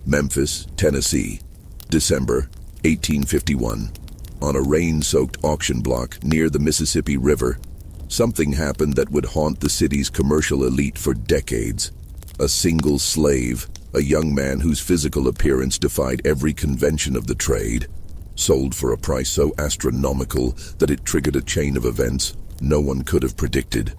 Memphis, Tennessee, December 1851. On a rain-soaked auction block near the Mississippi River, something happened that would haunt the city's commercial elite for decades. A single slave, a young man whose physical appearance defied every convention of the trade, sold for a price so astronomical that it triggered a chain of events no one could have predicted.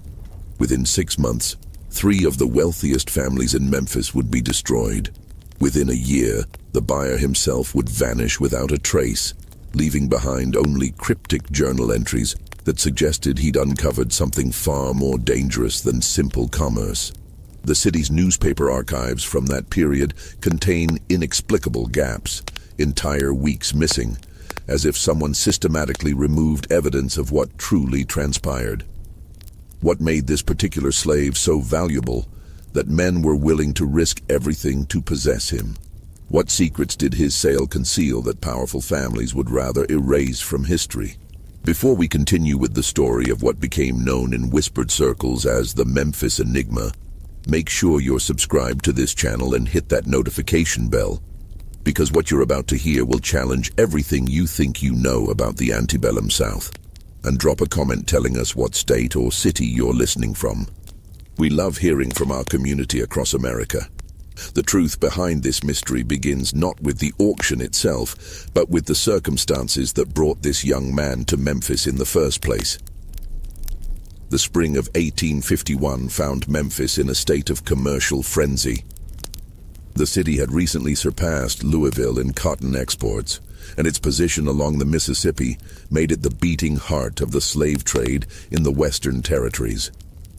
Within 6 months, 3 of the wealthiest families in Memphis would be destroyed. Within a year, the buyer himself would vanish without a trace, leaving behind only cryptic journal entries that suggested he'd uncovered something far more dangerous than simple commerce. The city's newspaper archives from that period contain inexplicable gaps, entire weeks missing, as if someone systematically removed evidence of what truly transpired. What made this particular slave so valuable that men were willing to risk everything to possess him? What secrets did his sale conceal that powerful families would rather erase from history? Before we continue with the story of what became known in whispered circles as the Memphis Enigma, make sure you're subscribed to this channel and hit that notification bell, because what you're about to hear will challenge everything you think you know about the antebellum South. And drop a comment telling us what state or city you're listening from. We love hearing from our community across America. The truth behind this mystery begins not with the auction itself, but with the circumstances that brought this young man to Memphis in the first place. The spring of 1851 found Memphis in a state of commercial frenzy. The city had recently surpassed Louisville in cotton exports, and its position along the Mississippi made it the beating heart of the slave trade in the Western Territories.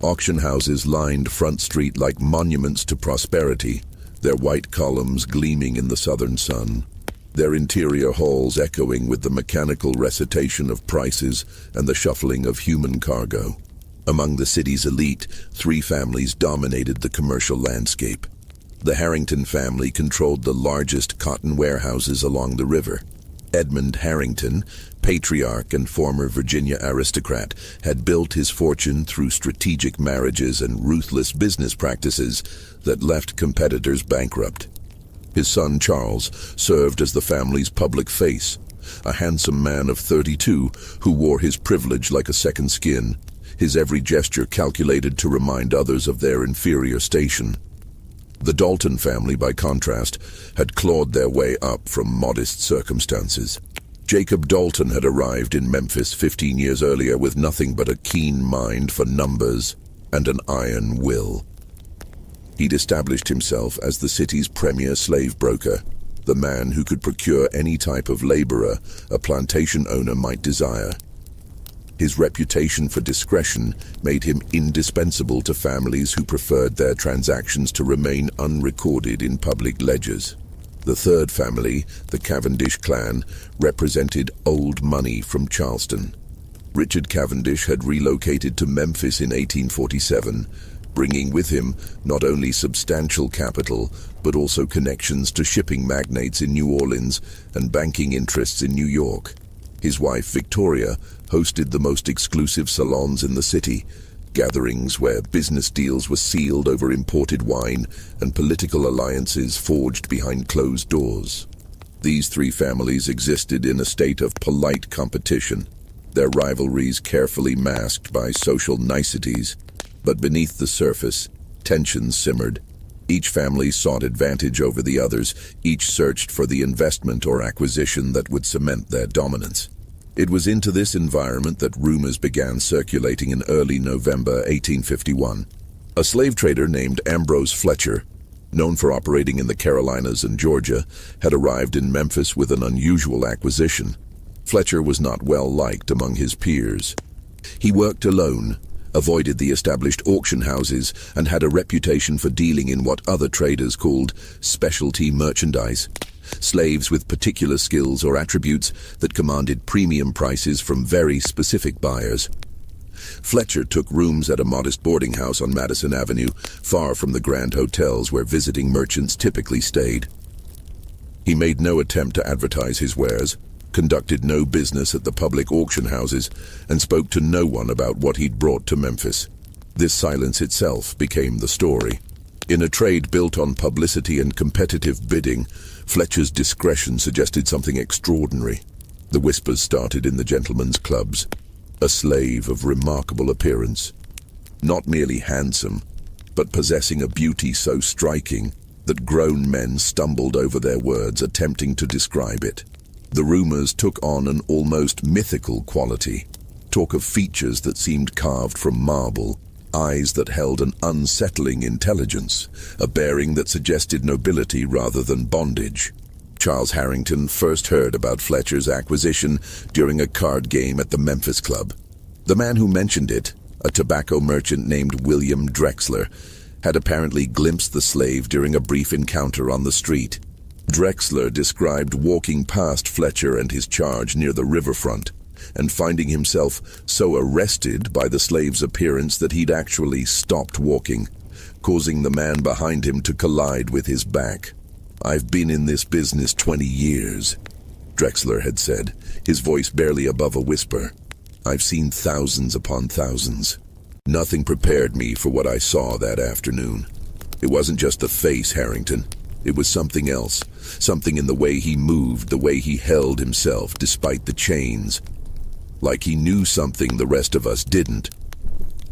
Auction houses lined Front Street like monuments to prosperity, their white columns gleaming in the southern sun, their interior halls echoing with the mechanical recitation of prices and the shuffling of human cargo. Among the city's elite, 3 families dominated the commercial landscape. The Harrington family controlled the largest cotton warehouses along the river. Edmund Harrington, patriarch and former Virginia aristocrat, had built his fortune through strategic marriages and ruthless business practices that left competitors bankrupt. His son Charles served as the family's public face, a handsome man of 32 who wore his privilege like a second skin, his every gesture calculated to remind others of their inferior station. The Dalton family, by contrast, had clawed their way up from modest circumstances. Jacob Dalton had arrived in Memphis 15 years earlier with nothing but a keen mind for numbers and an iron will. He'd established himself as the city's premier slave broker, the man who could procure any type of laborer a plantation owner might desire. His reputation for discretion made him indispensable to families who preferred their transactions to remain unrecorded in public ledgers. The third family, the Cavendish clan, represented old money from Charleston. Richard Cavendish had relocated to Memphis in 1847, bringing with him not only substantial capital, but also connections to shipping magnates in New Orleans and banking interests in New York. His wife, Victoria, hosted the most exclusive salons in the city, gatherings where business deals were sealed over imported wine and political alliances forged behind closed doors. These 3 families existed in a state of polite competition, their rivalries carefully masked by social niceties, but beneath the surface, tensions simmered. Each family sought advantage over the others, each searched for the investment or acquisition that would cement their dominance. It was into this environment that rumors began circulating in early November 1851. A slave trader named Ambrose Fletcher, known for operating in the Carolinas and Georgia, had arrived in Memphis with an unusual acquisition. Fletcher was not well liked among his peers. He worked alone, avoided the established auction houses, and had a reputation for dealing in what other traders called specialty merchandise, slaves with particular skills or attributes that commanded premium prices from very specific buyers. Fletcher took rooms at a modest boarding house on Madison Avenue, far from the grand hotels where visiting merchants typically stayed. He made no attempt to advertise his wares, conducted no business at the public auction houses, and spoke to no one about what he'd brought to Memphis. This silence itself became the story. In a trade built on publicity and competitive bidding, Fletcher's discretion suggested something extraordinary. The whispers started in the gentlemen's clubs. A slave of remarkable appearance. Not merely handsome, but possessing a beauty so striking that grown men stumbled over their words attempting to describe it. The rumors took on an almost mythical quality. Talk of features that seemed carved from marble, eyes that held an unsettling intelligence, a bearing that suggested nobility rather than bondage. Charles Harrington first heard about Fletcher's acquisition during a card game at the Memphis club. The man who mentioned it, a tobacco merchant named William Drexler, had apparently glimpsed the slave during a brief encounter on the street. Drexler described walking past Fletcher and his charge near the riverfront, and finding himself so arrested by the slave's appearance that he'd actually stopped walking, causing the man behind him to collide with his back. "I've been in this business 20 years, Drexler had said, his voice barely above a whisper. "I've seen thousands upon thousands. Nothing prepared me for what I saw that afternoon. It wasn't just the face, Harrington. It was something else, something in the way he moved, the way he held himself despite the chains. Like he knew something the rest of us didn't."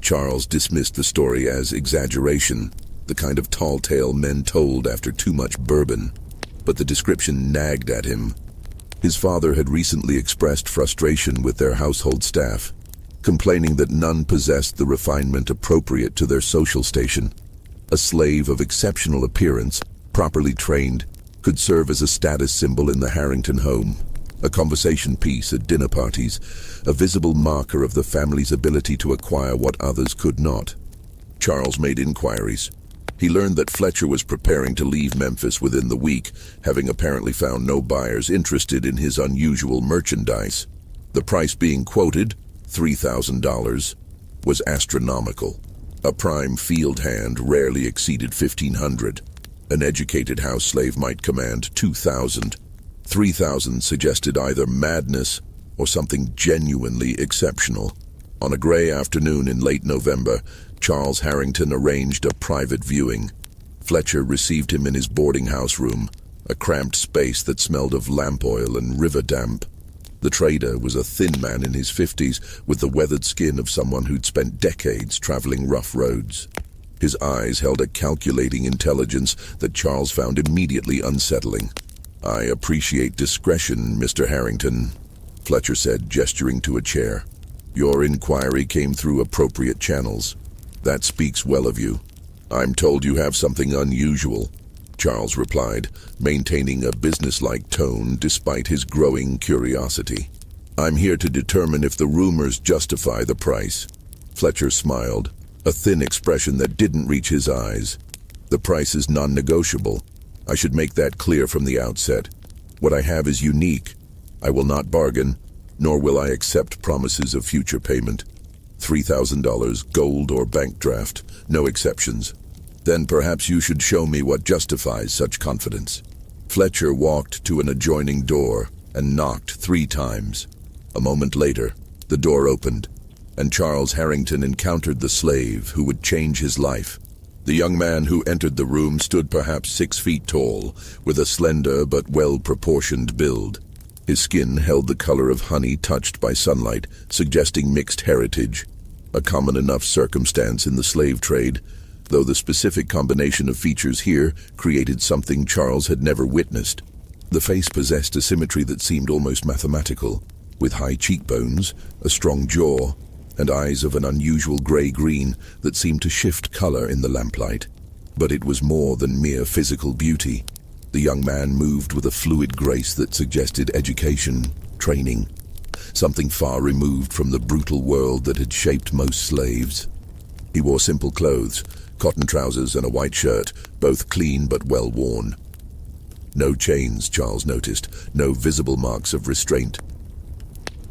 Charles dismissed the story as exaggeration, the kind of tall tale men told after too much bourbon. But the description nagged at him. His father had recently expressed frustration with their household staff, complaining that none possessed the refinement appropriate to their social station. A slave of exceptional appearance, properly trained, could serve as a status symbol in the Harrington home, a conversation piece at dinner parties, a visible marker of the family's ability to acquire what others could not. Charles made inquiries. He learned that Fletcher was preparing to leave Memphis within the week, having apparently found no buyers interested in his unusual merchandise. The price being quoted, $3,000, was astronomical. A prime field hand rarely exceeded $1,500. An educated house slave might command $2,000. $3,000 suggested either madness or something genuinely exceptional. On a gray afternoon in late November, Charles Harrington arranged a private viewing. Fletcher received him in his boarding house room, a cramped space that smelled of lamp oil and river damp. The trader was a thin man in his 50s with the weathered skin of someone who'd spent decades traveling rough roads. His eyes held a calculating intelligence that Charles found immediately unsettling. "I appreciate discretion, Mr. Harrington," Fletcher said, gesturing to a chair. "Your inquiry came through appropriate channels. That speaks well of you. I'm told you have something unusual," Charles replied, maintaining a businesslike tone despite his growing curiosity. "I'm here to determine if the rumors justify the price." Fletcher smiled, a thin expression that didn't reach his eyes. "The price is non-negotiable. I should make that clear from the outset. What I have is unique. I will not bargain, nor will I accept promises of future payment. $3,000, gold or bank draft, no exceptions. Then perhaps you should show me what justifies such confidence." Fletcher walked to an adjoining door and knocked 3 times. A moment later, the door opened, and Charles Harrington encountered the slave who would change his life. The young man who entered the room stood perhaps 6 feet tall, with a slender but well-proportioned build. His skin held the color of honey touched by sunlight, suggesting mixed heritage, a common enough circumstance in the slave trade, though the specific combination of features here created something Charles had never witnessed. The face possessed a symmetry that seemed almost mathematical, with high cheekbones, a strong jaw, and eyes of an unusual gray-green that seemed to shift color in the lamplight. But it was more than mere physical beauty. The young man moved with a fluid grace that suggested education, training, something far removed from the brutal world that had shaped most slaves. He wore simple clothes, cotton trousers and a white shirt, both clean but well worn. No chains, Charles noticed, no visible marks of restraint.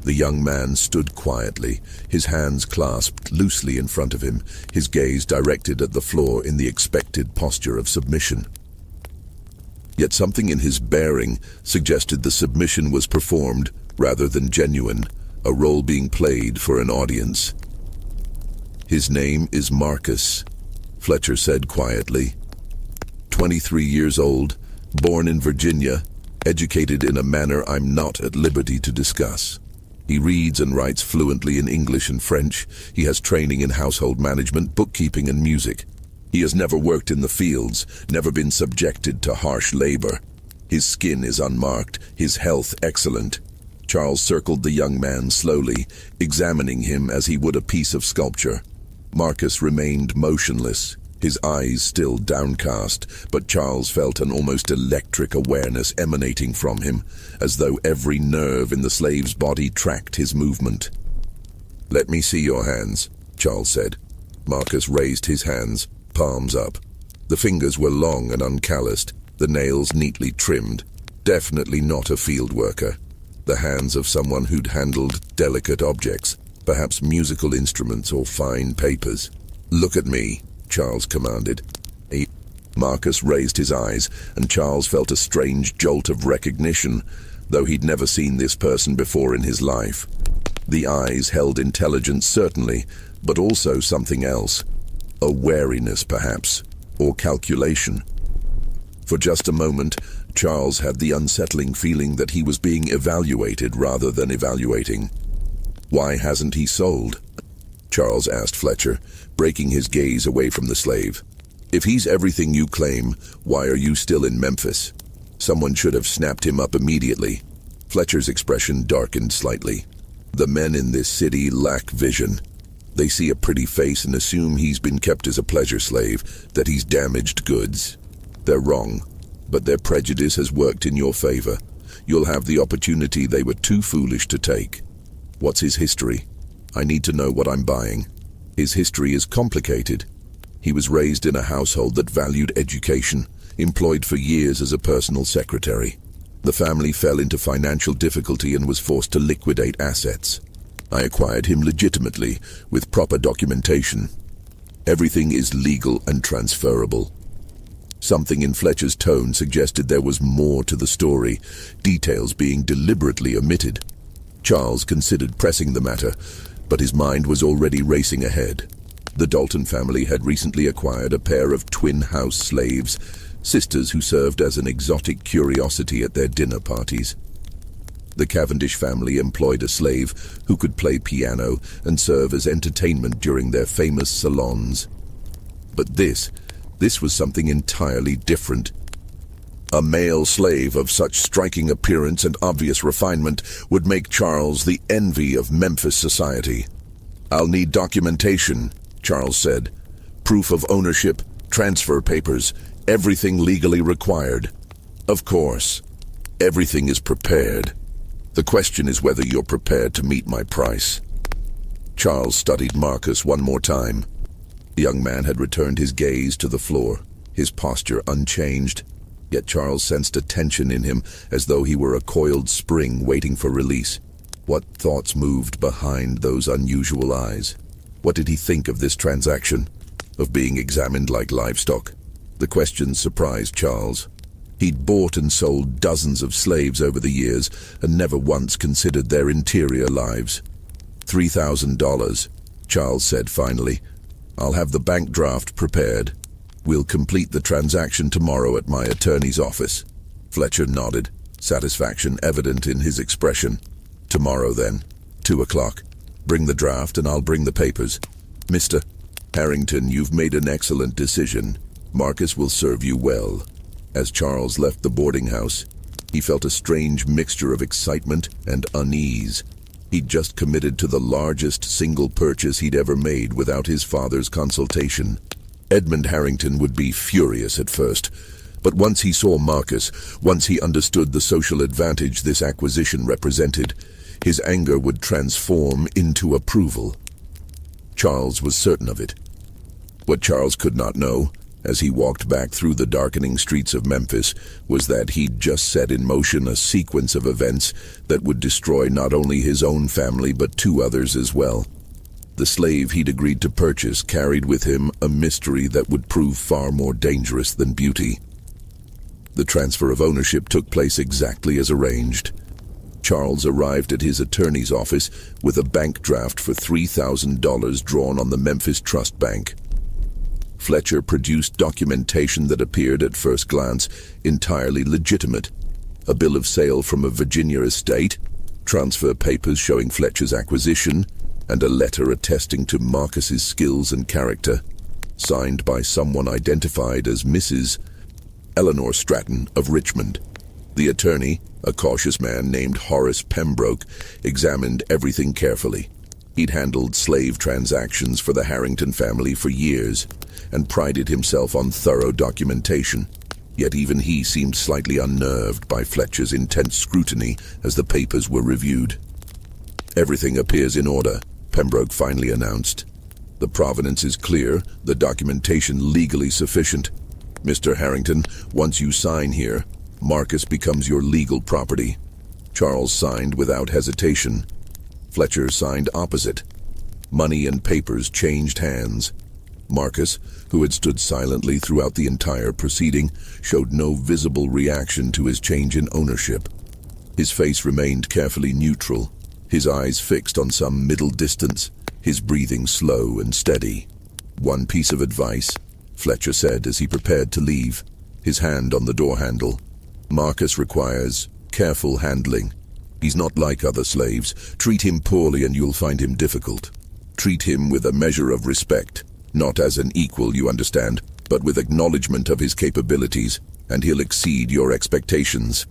The young man stood quietly, his hands clasped loosely in front of him, his gaze directed at the floor in the expected posture of submission. Yet something in his bearing suggested the submission was performed rather than genuine, a role being played for an audience. "His name is Marcus," Fletcher said quietly, 23 years old, born in Virginia, educated in a manner I'm not at liberty to discuss. He reads and writes fluently in English and French. He has training in household management, bookkeeping, and music. He has never worked in the fields, never been subjected to harsh labor. His skin is unmarked, his health excellent. Charles circled the young man slowly, examining him as he would a piece of sculpture. Marcus remained motionless, his eyes still downcast, but Charles felt an almost electric awareness emanating from him, as though every nerve in the slave's body tracked his movement. "Let me see your hands," Charles said. Marcus raised his hands, palms up. The fingers were long and uncalloused, the nails neatly trimmed. Definitely not a field worker. The hands of someone who'd handled delicate objects, perhaps musical instruments or fine papers. "Look at me," Charles commanded. Marcus raised his eyes, and Charles felt a strange jolt of recognition, though he'd never seen this person before in his life. The eyes held intelligence, certainly, but also something else. A wariness, perhaps, or calculation. For just a moment, Charles had the unsettling feeling that he was being evaluated rather than evaluating. "Why hasn't he sold?" Charles asked Fletcher, breaking his gaze away from the slave. "If he's everything you claim, why are you still in Memphis? Someone should have snapped him up immediately." Fletcher's expression darkened slightly. "The men in this city lack vision. They see a pretty face and assume he's been kept as a pleasure slave, that he's damaged goods. They're wrong, but their prejudice has worked in your favor. You'll have the opportunity they were too foolish to take." "What's his history? I need to know what I'm buying." "His history is complicated. He was raised in a household that valued education, employed for years as a personal secretary. The family fell into financial difficulty and was forced to liquidate assets. I acquired him legitimately, with proper documentation. Everything is legal and transferable." Something in Fletcher's tone suggested there was more to the story, details being deliberately omitted. Charles considered pressing the matter, but his mind was already racing ahead. The Dalton family had recently acquired a pair of twin house slaves, sisters who served as an exotic curiosity at their dinner parties. The Cavendish family employed a slave who could play piano and serve as entertainment during their famous salons. But this was something entirely different. A male slave of such striking appearance and obvious refinement would make Charles the envy of Memphis society. "I'll need documentation," Charles said. "Proof of ownership, transfer papers, everything legally required." "Of course. Everything is prepared. The question is whether you're prepared to meet my price." Charles studied Marcus one more time. The young man had returned his gaze to the floor, his posture unchanged, yet Charles sensed a tension in him as though he were a coiled spring waiting for release. What thoughts moved behind those unusual eyes? What did he think of this transaction? Of being examined like livestock? The question surprised Charles. He'd bought and sold dozens of slaves over the years and never once considered their interior lives. $3,000, Charles said finally. "I'll have the bank draft prepared. We'll complete the transaction tomorrow at my attorney's office." Fletcher nodded, satisfaction evident in his expression. "Tomorrow then, 2 o'clock. Bring the draft and I'll bring the papers." "Mr. Harrington, you've made an excellent decision. Marcus will serve you well." As Charles left the boarding house, he felt a strange mixture of excitement and unease. He'd just committed to the largest single purchase he'd ever made without his father's consultation. Edmund Harrington would be furious at first, but once he saw Marcus, once he understood the social advantage this acquisition represented, his anger would transform into approval. Charles was certain of it. What Charles could not know, as he walked back through the darkening streets of Memphis, was that he'd just set in motion a sequence of events that would destroy not only his own family but 2 others as well. The slave he'd agreed to purchase carried with him a mystery that would prove far more dangerous than beauty. The transfer of ownership took place exactly as arranged. Charles arrived at his attorney's office with a bank draft for $3,000 drawn on the Memphis Trust Bank. Fletcher produced documentation that appeared at first glance entirely legitimate. A bill of sale from a Virginia estate, transfer papers showing Fletcher's acquisition, and a letter attesting to Marcus's skills and character, signed by someone identified as Mrs. Eleanor Stratton of Richmond. The attorney, a cautious man named Horace Pembroke, examined everything carefully. He'd handled slave transactions for the Harrington family for years and prided himself on thorough documentation. Yet even he seemed slightly unnerved by Fletcher's intense scrutiny as the papers were reviewed. "Everything appears in order," Pembroke finally announced. "The provenance is clear, the documentation legally sufficient. Mr. Harrington, once you sign here, Marcus becomes your legal property." Charles signed without hesitation. Fletcher signed opposite. Money and papers changed hands. Marcus, who had stood silently throughout the entire proceeding, showed no visible reaction to his change in ownership. His face remained carefully neutral, his eyes fixed on some middle distance, his breathing slow and steady. "One piece of advice," Fletcher said as he prepared to leave, his hand on the door handle. "Marcus requires careful handling. He's not like other slaves. Treat him poorly and you'll find him difficult. Treat him with a measure of respect, not as an equal, you understand, but with acknowledgement of his capabilities, and he'll exceed your expectations."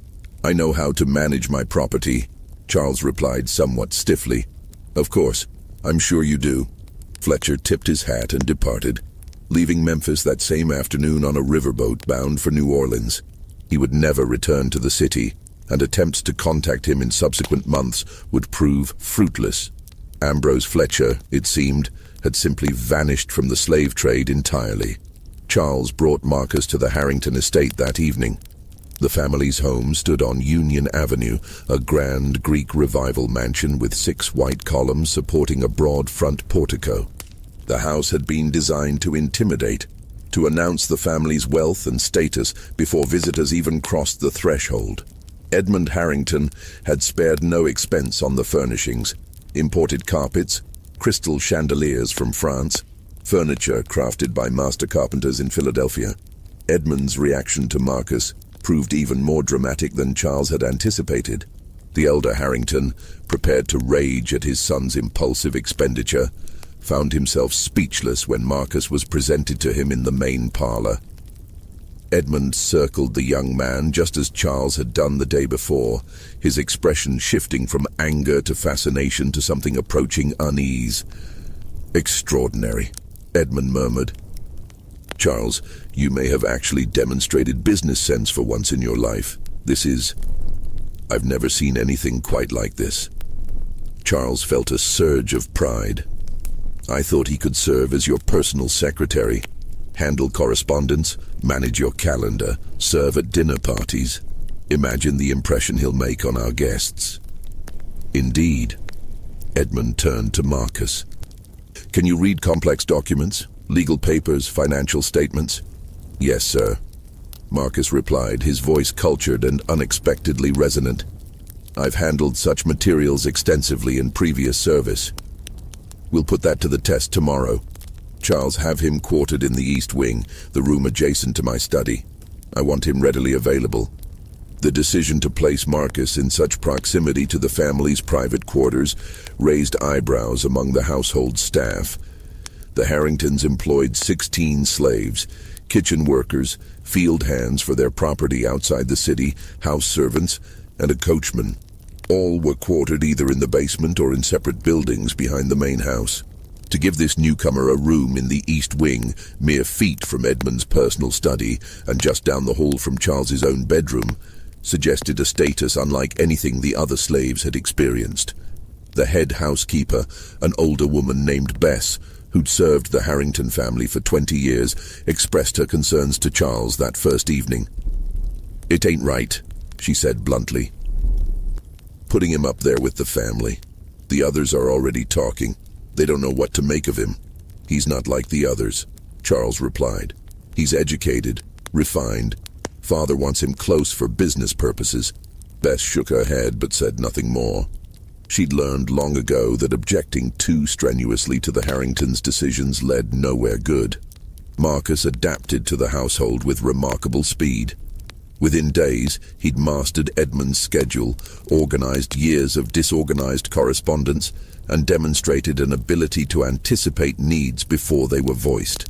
"I know how to manage my property," Charles replied somewhat stiffly. "Of course, I'm sure you do." Fletcher tipped his hat and departed, leaving Memphis that same afternoon on a riverboat bound for New Orleans. He would never return to the city, and attempts to contact him in subsequent months would prove fruitless. Ambrose Fletcher, it seemed, had simply vanished from the slave trade entirely. Charles brought Marcus to the Harrington estate that evening. The family's home stood on Union Avenue, a grand Greek Revival mansion with 6 white columns supporting a broad front portico. The house had been designed to intimidate, to announce the family's wealth and status before visitors even crossed the threshold. Edmund Harrington had spared no expense on the furnishings: imported carpets, crystal chandeliers from France, furniture crafted by master carpenters in Philadelphia. Edmund's reaction to Marcus proved even more dramatic than Charles had anticipated. The elder Harrington, prepared to rage at his son's impulsive expenditure, found himself speechless when Marcus was presented to him in the main parlor. Edmund circled the young man just as Charles had done the day before, his expression shifting from anger to fascination to something approaching unease. "Extraordinary," Edmund murmured. "Charles, you may have actually demonstrated business sense for once in your life. I've never seen anything quite like this." Charles felt a surge of pride. "I thought he could serve as your personal secretary, handle correspondence, manage your calendar, serve at dinner parties. Imagine the impression he'll make on our guests." "Indeed." Edmund turned to Marcus. "Can you read complex documents, legal papers, financial statements?" "Yes, sir," Marcus replied, his voice cultured and unexpectedly resonant. "I've handled such materials extensively in previous service." "We'll put that to the test tomorrow. Charles, have him quartered in the East Wing, the room adjacent to my study. I want him readily available." The decision to place Marcus in such proximity to the family's private quarters raised eyebrows among the household staff. The Harringtons employed 16 slaves, kitchen workers, field hands for their property outside the city, house servants, and a coachman. All were quartered either in the basement or in separate buildings behind the main house. To give this newcomer a room in the East Wing, mere feet from Edmund's personal study and just down the hall from Charles's own bedroom, suggested a status unlike anything the other slaves had experienced. The head housekeeper, an older woman named Bess, who'd served the Harrington family for 20 years, expressed her concerns to Charles that first evening. "It ain't right," she said bluntly. "Putting him up there with the family. The others are already talking. They don't know what to make of him." "He's not like the others," Charles replied. "He's educated, refined. Father wants him close for business purposes." Bess shook her head but said nothing more. She'd learned long ago that objecting too strenuously to the Harringtons' decisions led nowhere good. Marcus adapted to the household with remarkable speed. Within days, he'd mastered Edmund's schedule, organized years of disorganized correspondence, and demonstrated an ability to anticipate needs before they were voiced.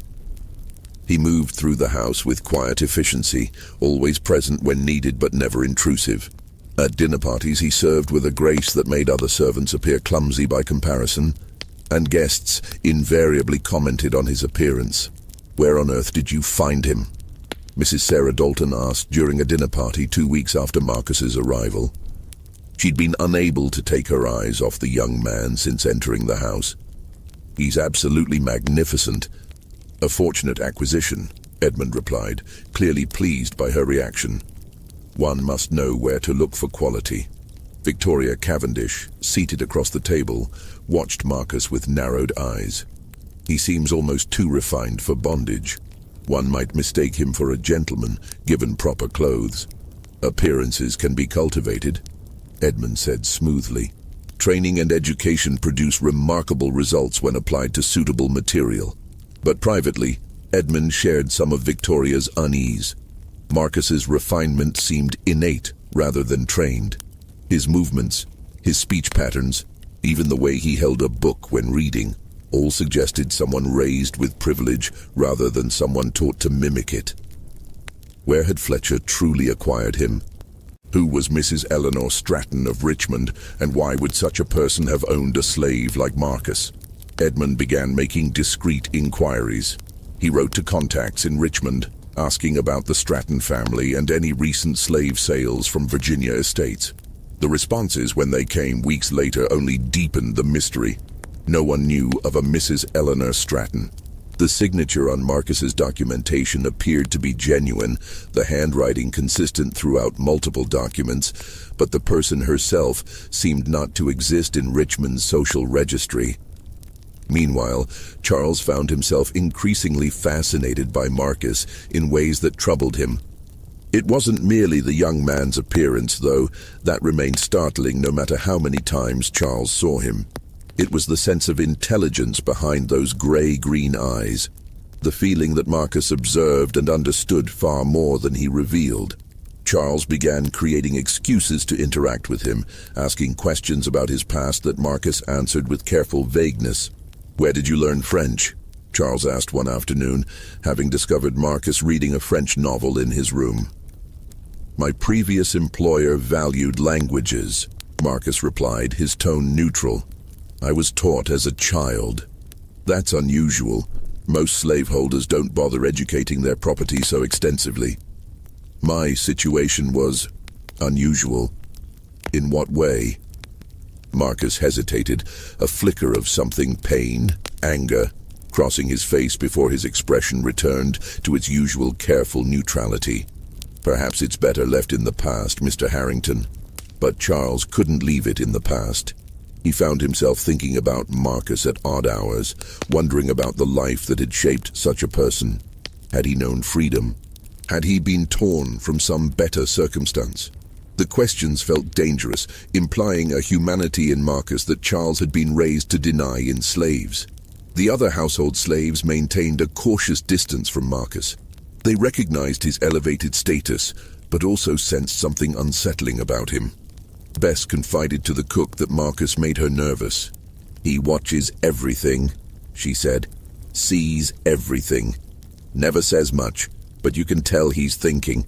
He moved through the house with quiet efficiency, always present when needed but never intrusive. At dinner parties, he served with a grace that made other servants appear clumsy by comparison, and guests invariably commented on his appearance. "Where on earth did you find him?" Mrs. Sarah Dalton asked during a dinner party 2 weeks after Marcus's arrival. She'd been unable to take her eyes off the young man since entering the house. "He's absolutely magnificent." "A fortunate acquisition," Edmund replied, clearly pleased by her reaction. One must know where to look for quality. Victoria Cavendish, seated across the table, watched Marcus with narrowed eyes. "He seems almost too refined for bondage. One might mistake him for a gentleman, given proper clothes. Appearances can be cultivated," Edmund said smoothly. "Training and education produce remarkable results when applied to suitable material." But privately, Edmund shared some of Victoria's unease. Marcus's refinement seemed innate rather than trained. His movements, his speech patterns, even the way he held a book when reading, all suggested someone raised with privilege rather than someone taught to mimic it. Where had Fletcher truly acquired him? Who was Mrs. Eleanor Stratton of Richmond, and why would such a person have owned a slave like Marcus? Edmund began making discreet inquiries. He wrote to contacts in Richmond, asking about the Stratton family and any recent slave sales from Virginia estates. The responses, when they came weeks later, only deepened the mystery. No one knew of a Mrs. Eleanor Stratton. The signature on Marcus's documentation appeared to be genuine, the handwriting consistent throughout multiple documents, but the person herself seemed not to exist in Richmond's social registry. Meanwhile, Charles found himself increasingly fascinated by Marcus in ways that troubled him. It wasn't merely the young man's appearance, though. That remained startling no matter how many times Charles saw him. It was the sense of intelligence behind those gray-green eyes, the feeling that Marcus observed and understood far more than he revealed. Charles began creating excuses to interact with him, asking questions about his past that Marcus answered with careful vagueness. "Where did you learn French?" Charles asked one afternoon, having discovered Marcus reading a French novel in his room. "My previous employer valued languages," Marcus replied, his tone neutral. "I was taught as a child." "That's unusual. Most slaveholders don't bother educating their property so extensively." "My situation was unusual." "In what way?" Marcus hesitated, a flicker of something, pain, anger, crossing his face before his expression returned to its usual careful neutrality. "Perhaps it's better left in the past, Mr. Harrington." But Charles couldn't leave it in the past. He found himself thinking about Marcus at odd hours, wondering about the life that had shaped such a person. Had he known freedom? Had he been torn from some better circumstance? The questions felt dangerous, implying a humanity in Marcus that Charles had been raised to deny in slaves. The other household slaves maintained a cautious distance from Marcus. They recognized his elevated status, but also sensed something unsettling about him. Bess confided to the cook that Marcus made her nervous. "He watches everything," she said. "Sees everything. Never says much, but you can tell he's thinking.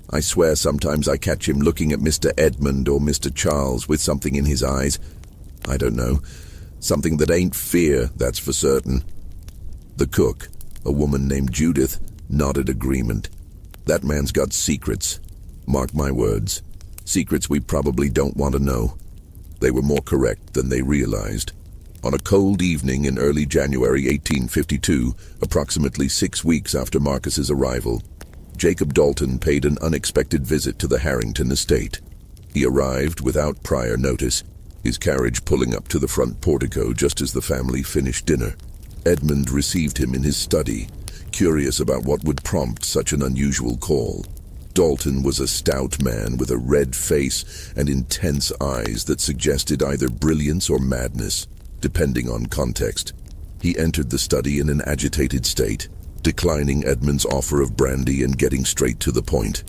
I swear sometimes I catch him looking at Mr. Edmund or Mr. Charles with something in his eyes. I don't know. Something that ain't fear, that's for certain." The cook, a woman named Judith, nodded agreement. "That man's got secrets. Mark my words. Secrets we probably don't want to know." They were more correct than they realized. On a cold evening in early January 1852, approximately 6 weeks after Marcus's arrival, Jacob Dalton paid an unexpected visit to the Harrington estate. He arrived without prior notice, his carriage pulling up to the front portico just as the family finished dinner. Edmund received him in his study, curious about what would prompt such an unusual call. Dalton was a stout man with a red face and intense eyes that suggested either brilliance or madness, depending on context. He entered the study in an agitated state. declining Edmund's offer of brandy and getting straight to the point.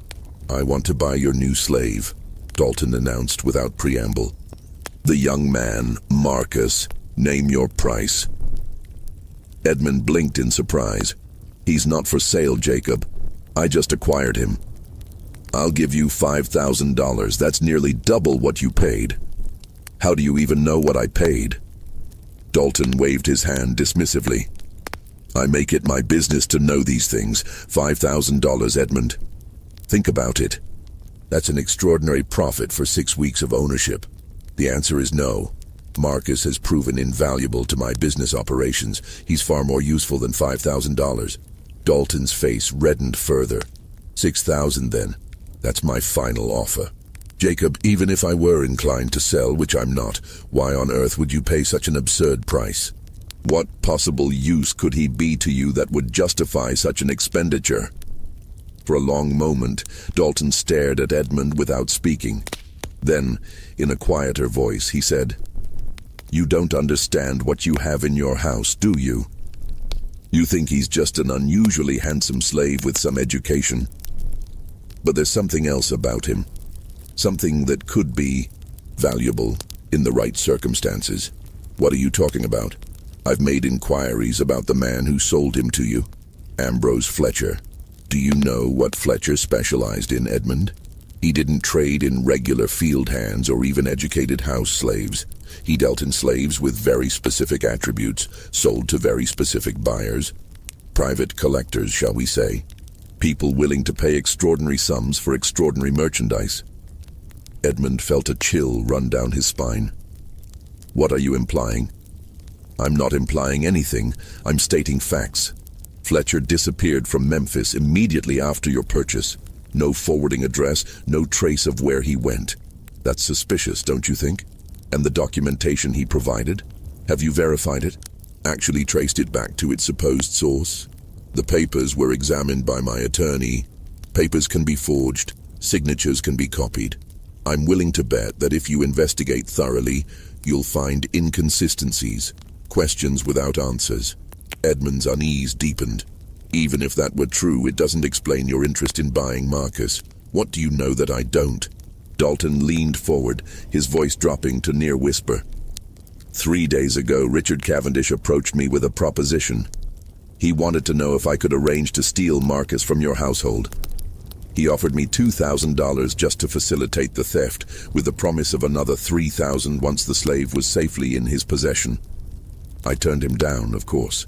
"I want to buy your new slave," Dalton announced without preamble. "The young man, Marcus. Name your price." Edmund blinked in surprise. "He's not for sale, Jacob. I just acquired him." "I'll give you $5,000. That's nearly double what you paid." "How do you even know what I paid?" Dalton waved his hand dismissively. "I make it my business to know these things. $5,000, Edmund. Think about it. That's an extraordinary profit for 6 weeks of ownership." "The answer is no. Marcus has proven invaluable to my business operations. He's far more useful than $5,000. Dalton's face reddened further. "6,000 then. That's my final offer." "Jacob, even if I were inclined to sell, which I'm not, why on earth would you pay such an absurd price? What possible use could he be to you that would justify such an expenditure?" For a long moment, Dalton stared at Edmund without speaking. Then, in a quieter voice, he said, "You don't understand what you have in your house, do you? You think he's just an unusually handsome slave with some education. But there's something else about him. Something that could be valuable in the right circumstances." "What are you talking about?" "I've made inquiries about the man who sold him to you, Ambrose Fletcher. Do you know what Fletcher specialized in, Edmund? He didn't trade in regular field hands or even educated house slaves. He dealt in slaves with very specific attributes, sold to very specific buyers. Private collectors, shall we say. People willing to pay extraordinary sums for extraordinary merchandise." Edmund felt a chill run down his spine. "What are you implying?" "I'm not implying anything. I'm stating facts. Fletcher disappeared from Memphis immediately after your purchase. No forwarding address, no trace of where he went. That's suspicious, don't you think? And the documentation he provided? Have you verified it? Actually traced it back to its supposed source? The papers were examined by my attorney. Papers can be forged. Signatures can be copied. I'm willing to bet that if you investigate thoroughly, you'll find inconsistencies, questions without answers." Edmund's unease deepened. "Even if that were true, it doesn't explain your interest in buying Marcus. What do you know that I don't?" Dalton leaned forward, his voice dropping to near whisper. 3 days ago, Richard Cavendish approached me with a proposition. He wanted to know if I could arrange to steal Marcus from your household. He offered me $2,000 just to facilitate the theft, with the promise of another $3,000 once the slave was safely in his possession. I turned him down, of course.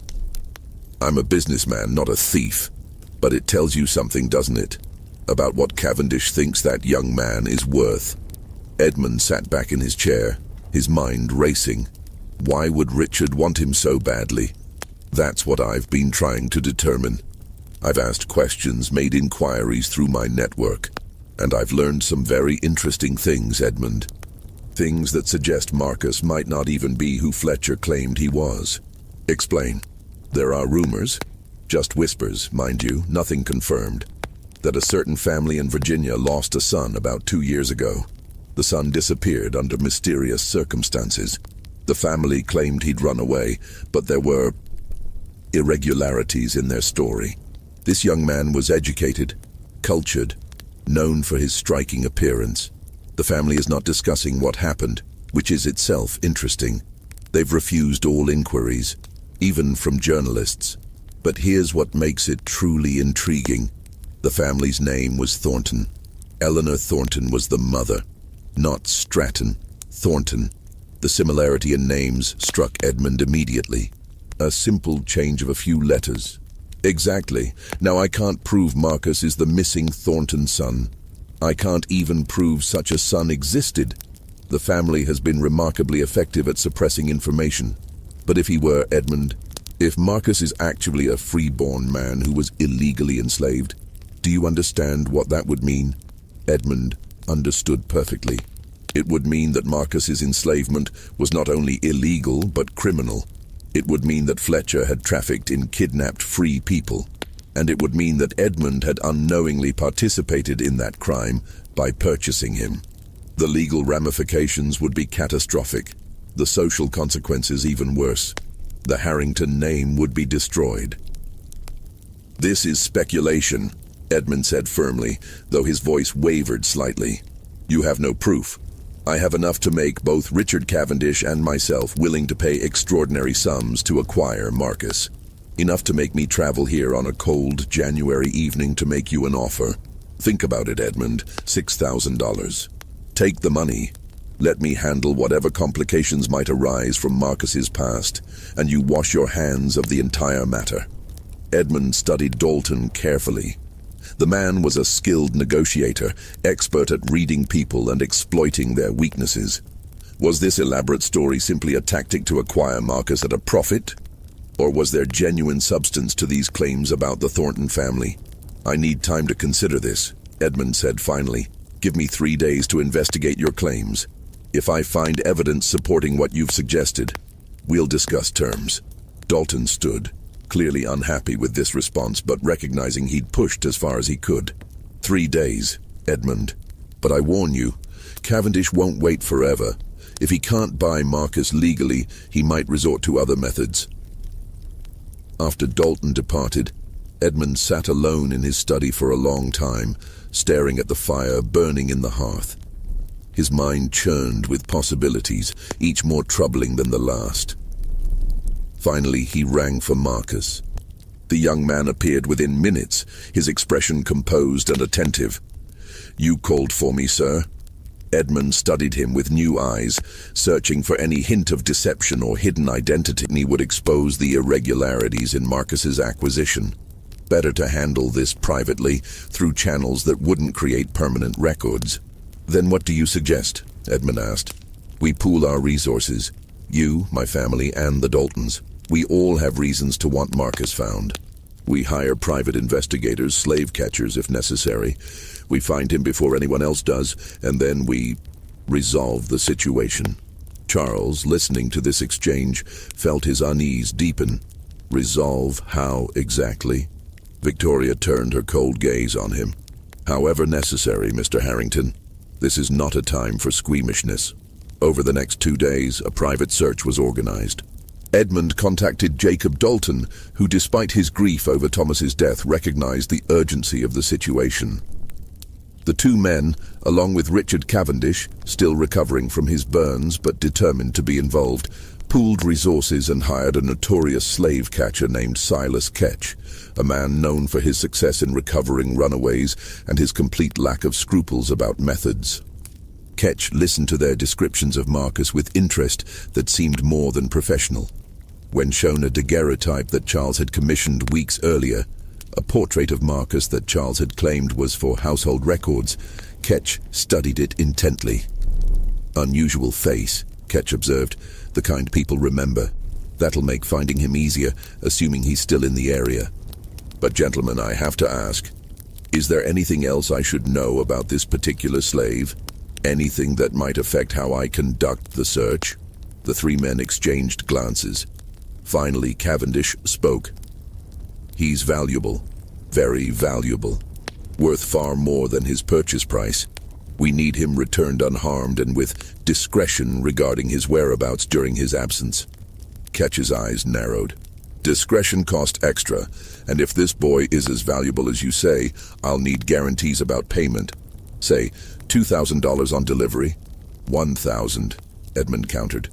I'm a businessman, not a thief. But it tells you something, doesn't it? About what Cavendish thinks that young man is worth. Edmund sat back in his chair, his mind racing. Why would Richard want him so badly? That's what I've been trying to determine. I've asked questions, made inquiries through my network, and I've learned some very interesting things, Edmund. Things that suggest Marcus might not even be who Fletcher claimed he was. Explain. There are rumors, just whispers, mind you, nothing confirmed, that a certain family in Virginia lost a son about 2 years ago. The son disappeared under mysterious circumstances. The family claimed he'd run away, but there were irregularities in their story. This young man was educated, cultured, known for his striking appearance. The family is not discussing what happened, which is itself interesting. They've refused all inquiries, even from journalists. But here's what makes it truly intriguing. The family's name was Thornton. Eleanor Thornton was the mother, not Stratton. Thornton. The similarity in names struck Edmund immediately. A simple change of a few letters. Exactly. Now I can't prove Marcus is the missing Thornton son. I can't even prove such a son existed. The family has been remarkably effective at suppressing information. But if he were, Edmund, if Marcus is actually a free-born man who was illegally enslaved, do you understand what that would mean? Edmund understood perfectly. It would mean that Marcus's enslavement was not only illegal but criminal. It would mean that Fletcher had trafficked in kidnapped free people. And it would mean that Edmund had unknowingly participated in that crime by purchasing him. The legal ramifications would be catastrophic. The social consequences even worse. The Harrington name would be destroyed. "This is speculation," Edmund said firmly, though his voice wavered slightly. "You have no proof. I have enough to make both Richard Cavendish and myself willing to pay extraordinary sums to acquire Marcus. Enough to make me travel here on a cold January evening to make you an offer. Think about it, Edmund. $6,000. Take the money. Let me handle whatever complications might arise from Marcus's past, and you wash your hands of the entire matter." Edmund studied Dalton carefully. The man was a skilled negotiator, expert at reading people and exploiting their weaknesses. Was this elaborate story simply a tactic to acquire Marcus at a profit? Or was there genuine substance to these claims about the Thornton family? "I need time to consider this," Edmund said finally. "Give me 3 days to investigate your claims. If I find evidence supporting what you've suggested, we'll discuss terms." Dalton stood, clearly unhappy with this response, but recognizing he'd pushed as far as he could. 3 days, Edmund. But I warn you, Cavendish won't wait forever. If he can't buy Marcus legally, he might resort to other methods. After Dalton departed, Edmund sat alone in his study for a long time, staring at the fire burning in the hearth. His mind churned with possibilities, each more troubling than the last. Finally, he rang for Marcus. The young man appeared within minutes, his expression composed and attentive. "You called for me, sir?" Edmund studied him with new eyes, searching for any hint of deception or hidden identity. He would expose the irregularities in Marcus's acquisition. Better to handle this privately, through channels that wouldn't create permanent records. "Then what do you suggest?" Edmund asked. "We pool our resources. You, my family, and the Daltons. We all have reasons to want Marcus found. We hire private investigators, slave catchers if necessary. We find him before anyone else does, and then we resolve the situation." Charles, listening to this exchange, felt his unease deepen. Resolve how exactly? Victoria turned her cold gaze on him. "However necessary, Mr. Harrington. This is not a time for squeamishness." Over the next 2 days, a private search was organized. Edmund contacted Jacob Dalton, who, despite his grief over Thomas's death, recognized the urgency of the situation. The two men, along with Richard Cavendish, still recovering from his burns but determined to be involved, pooled resources and hired a notorious slave catcher named Silas Ketch, a man known for his success in recovering runaways and his complete lack of scruples about methods. Ketch listened to their descriptions of Marcus with interest that seemed more than professional. When shown a daguerreotype that Charles had commissioned weeks earlier, a portrait of Marcus that Charles had claimed was for household records, Ketch studied it intently. "Unusual face," Ketch observed, "the kind people remember. That'll make finding him easier, assuming he's still in the area. But gentlemen, I have to ask, is there anything else I should know about this particular slave? Anything that might affect how I conduct the search?" The three men exchanged glances. Finally, Cavendish spoke. "He's valuable, very valuable, worth far more than his purchase price. We need him returned unharmed and with discretion regarding his whereabouts during his absence." Ketch's eyes narrowed. "Discretion cost extra, and if this boy is as valuable as you say, I'll need guarantees about payment. Say, $2,000 on delivery." "1,000, Edmund countered,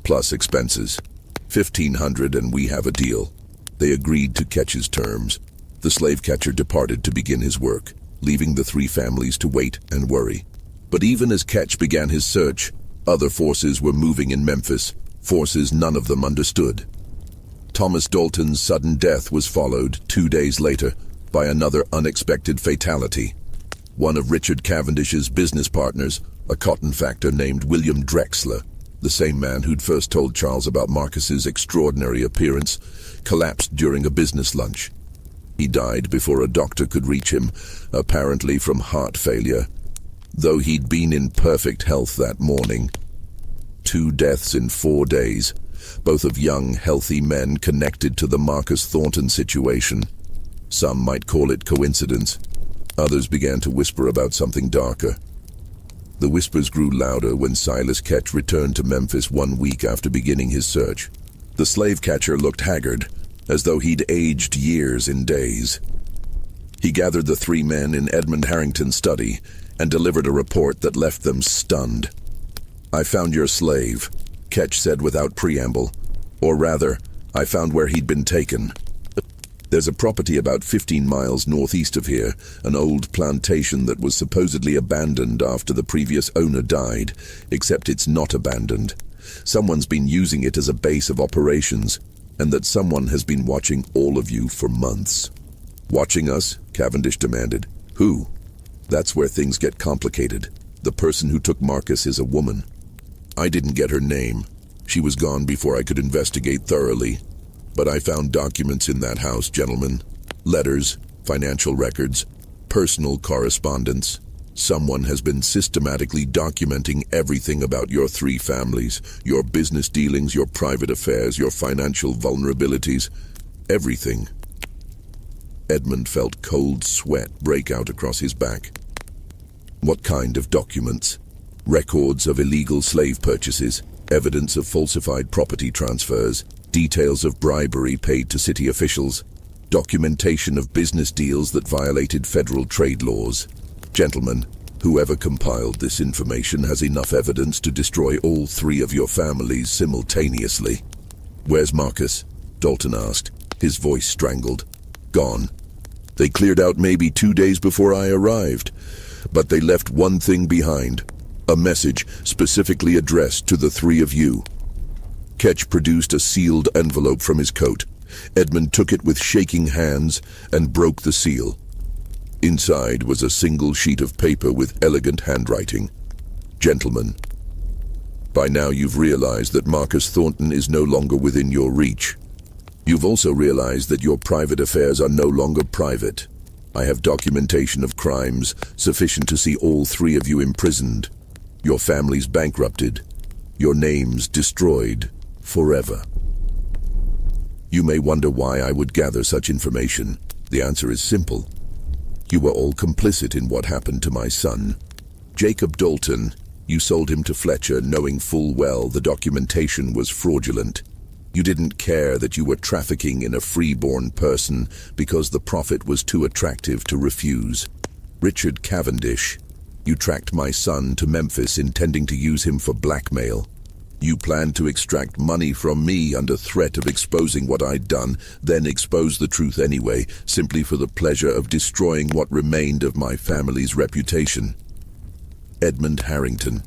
"plus expenses. 1,500 and we have a deal." They agreed to Ketch's terms. The slave catcher departed to begin his work, leaving the three families to wait and worry. But even as Ketch began his search, other forces were moving in Memphis, forces none of them understood. Thomas Dalton's sudden death was followed, 2 days later, by another unexpected fatality. One of Richard Cavendish's business partners, a cotton factor named William Drexler, the same man who'd first told Charles about Marcus's extraordinary appearance, collapsed during a business lunch. He died before a doctor could reach him, apparently from heart failure, though he'd been in perfect health that morning. 2 deaths in 4 days, both of young, healthy men connected to the Marcus Thornton situation. Some might call it coincidence. Others began to whisper about something darker. The whispers grew louder when Silas Ketch returned to Memphis 1 week after beginning his search. The slave catcher looked haggard, as though he'd aged years in days. He gathered the three men in Edmund Harrington's study and delivered a report that left them stunned. "I found your slave," Ketch said without preamble. "Or rather, I found where he'd been taken. There's a property about 15 miles northeast of here, an old plantation that was supposedly abandoned after the previous owner died, except it's not abandoned. Someone's been using it as a base of operations, and that someone has been watching all of you for months." "Watching us?" Cavendish demanded. "Who?" "That's where things get complicated. The person who took Marcus is a woman. I didn't get her name. She was gone before I could investigate thoroughly. But I found documents in that house, gentlemen. Letters, financial records, personal correspondence. Someone has been systematically documenting everything about your three families, your business dealings, your private affairs, your financial vulnerabilities. Everything." Edmund felt cold sweat break out across his back. "What kind of documents?" "Records of illegal slave purchases, evidence of falsified property transfers, details of bribery paid to city officials, documentation of business deals that violated federal trade laws. Gentlemen, whoever compiled this information has enough evidence to destroy all three of your families simultaneously." "Where's Marcus?" Dalton asked, his voice strangled. "Gone. They cleared out maybe 2 days before I arrived, but they left one thing behind, a message specifically addressed to the three of you." Ketch produced a sealed envelope from his coat. Edmund took it with shaking hands and broke the seal. Inside was a single sheet of paper with elegant handwriting. "Gentlemen, by now you've realized that Marcus Thornton is no longer within your reach. You've also realized that your private affairs are no longer private. I have documentation of crimes sufficient to see all three of you imprisoned, your families bankrupted, your names destroyed forever." You may wonder why I would gather such information. The answer is simple. You were all complicit in what happened to my son. Jacob Dalton, you sold him to Fletcher knowing full well the documentation was fraudulent. You didn't care that you were trafficking in a freeborn person because the profit was too attractive to refuse. Richard Cavendish, you tracked my son to Memphis intending to use him for blackmail. You planned to extract money from me under threat of exposing what I'd done, then expose the truth anyway, simply for the pleasure of destroying what remained of my family's reputation. Edmund Harrington,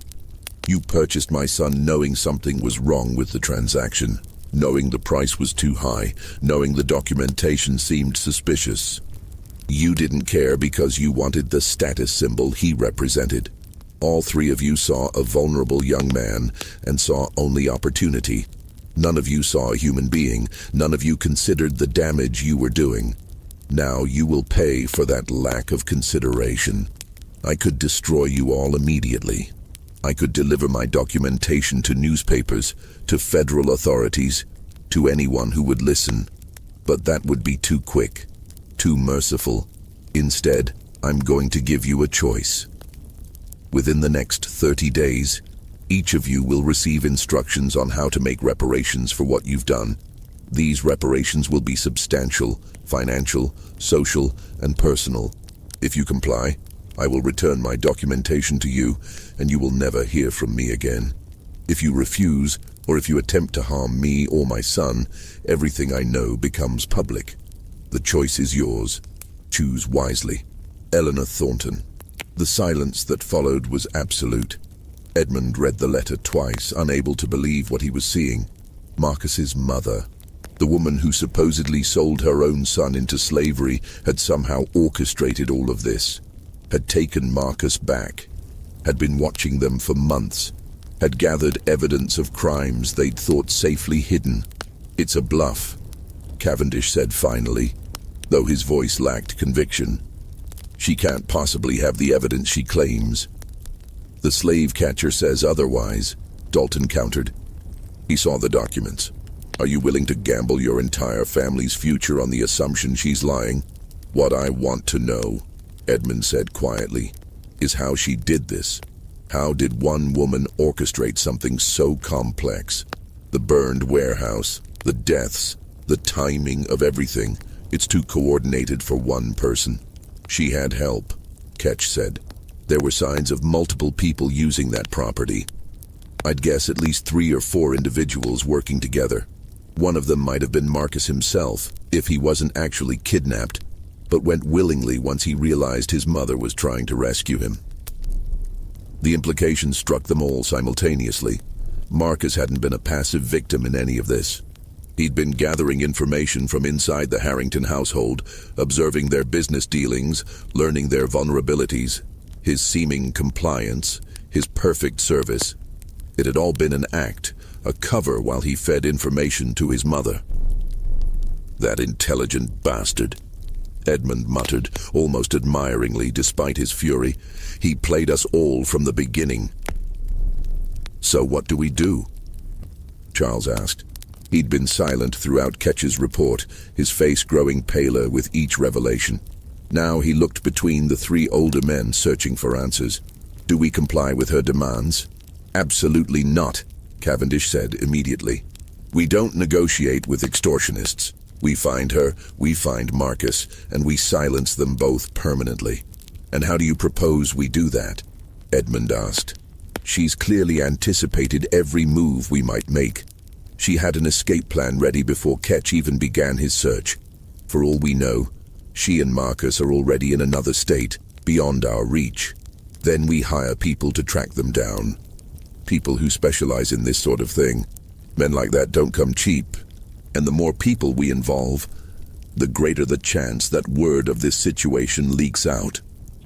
you purchased my son knowing something was wrong with the transaction, knowing the price was too high, knowing the documentation seemed suspicious. You didn't care because you wanted the status symbol he represented. All three of you saw a vulnerable young man and saw only opportunity. None of you saw a human being. None of you considered the damage you were doing. Now you will pay for that lack of consideration. I could destroy you all immediately. I could deliver my documentation to newspapers, to federal authorities, to anyone who would listen. But that would be too quick, too merciful. Instead, I'm going to give you a choice. Within the next 30 days, each of you will receive instructions on how to make reparations for what you've done. These reparations will be substantial, financial, social, and personal. If you comply, I will return my documentation to you, and you will never hear from me again. If you refuse, or if you attempt to harm me or my son, everything I know becomes public. The choice is yours. Choose wisely. Eleanor Thornton. The silence that followed was absolute. Edmund read the letter twice, unable to believe what he was seeing. Marcus's mother, the woman who supposedly sold her own son into slavery, had somehow orchestrated all of this, had taken Marcus back, had been watching them for months, had gathered evidence of crimes they'd thought safely hidden. "It's a bluff," Cavendish said finally, though his voice lacked conviction. "She can't possibly have the evidence she claims." "The slave catcher says otherwise," Dalton countered. "He saw the documents. Are you willing to gamble your entire family's future on the assumption she's lying?" "What I want to know," Edmund said quietly, "is how she did this. How did one woman orchestrate something so complex? The burned warehouse, the deaths, the timing of everything. It's too coordinated for one person." She had help, Ketch said. There were signs of multiple people using that property. I'd guess at least 3 or 4 individuals working together. One of them might have been Marcus himself, if he wasn't actually kidnapped, but went willingly once he realized his mother was trying to rescue him. The implication struck them all simultaneously. Marcus hadn't been a passive victim in any of this. He'd been gathering information from inside the Harrington household, observing their business dealings, learning their vulnerabilities, his seeming compliance, his perfect service. It had all been an act, a cover while he fed information to his mother. That intelligent bastard, Edmund muttered, almost admiringly despite his fury. He played us all from the beginning. So what do we do? Charles asked. He'd been silent throughout Ketch's report, his face growing paler with each revelation. Now he looked between the 3 older men searching for answers. Do we comply with her demands? Absolutely not, Cavendish said immediately. We don't negotiate with extortionists. We find her, we find Marcus, and we silence them both permanently. And how do you propose we do that? Edmund asked. She's clearly anticipated every move we might make. She had an escape plan ready before Ketch even began his search. For all we know, she and Marcus are already in another state, beyond our reach. Then we hire people to track them down. People who specialize in this sort of thing. Men like that don't come cheap. And the more people we involve, the greater the chance that word of this situation leaks out.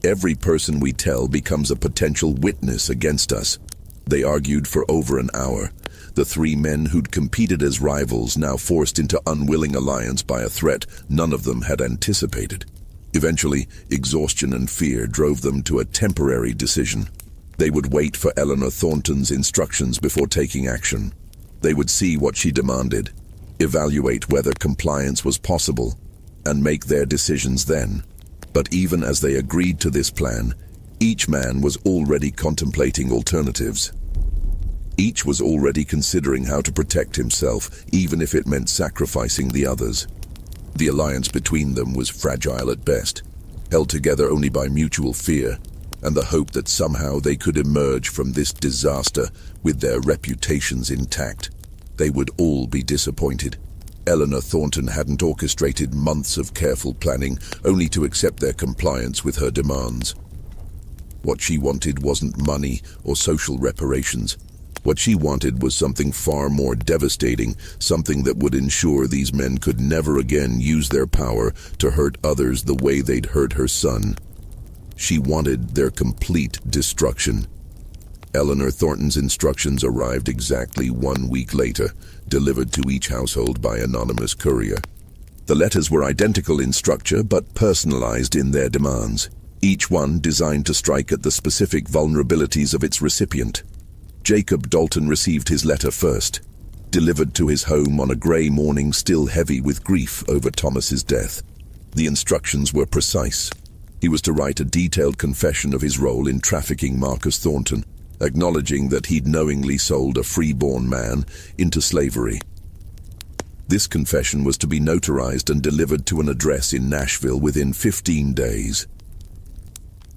Every person we tell becomes a potential witness against us. They argued for over an hour. The 3 men who'd competed as rivals now forced into unwilling alliance by a threat none of them had anticipated. Eventually, exhaustion and fear drove them to a temporary decision. They would wait for Eleanor Thornton's instructions before taking action. They would see what she demanded, evaluate whether compliance was possible, and make their decisions then. But even as they agreed to this plan, each man was already contemplating alternatives. Each was already considering how to protect himself, even if it meant sacrificing the others. The alliance between them was fragile at best, held together only by mutual fear, and the hope that somehow they could emerge from this disaster with their reputations intact. They would all be disappointed. Eleanor Thornton hadn't orchestrated months of careful planning, only to accept their compliance with her demands. What she wanted wasn't money or social reparations. What she wanted was something far more devastating, something that would ensure these men could never again use their power to hurt others the way they'd hurt her son. She wanted their complete destruction. Eleanor Thornton's instructions arrived exactly 1 week later, delivered to each household by anonymous courier. The letters were identical in structure but personalized in their demands, each one designed to strike at the specific vulnerabilities of its recipient. Jacob Dalton received his letter first, delivered to his home on a grey morning still heavy with grief over Thomas's death. The instructions were precise. He was to write a detailed confession of his role in trafficking Marcus Thornton, acknowledging that he'd knowingly sold a free-born man into slavery. This confession was to be notarized and delivered to an address in Nashville within 15 days.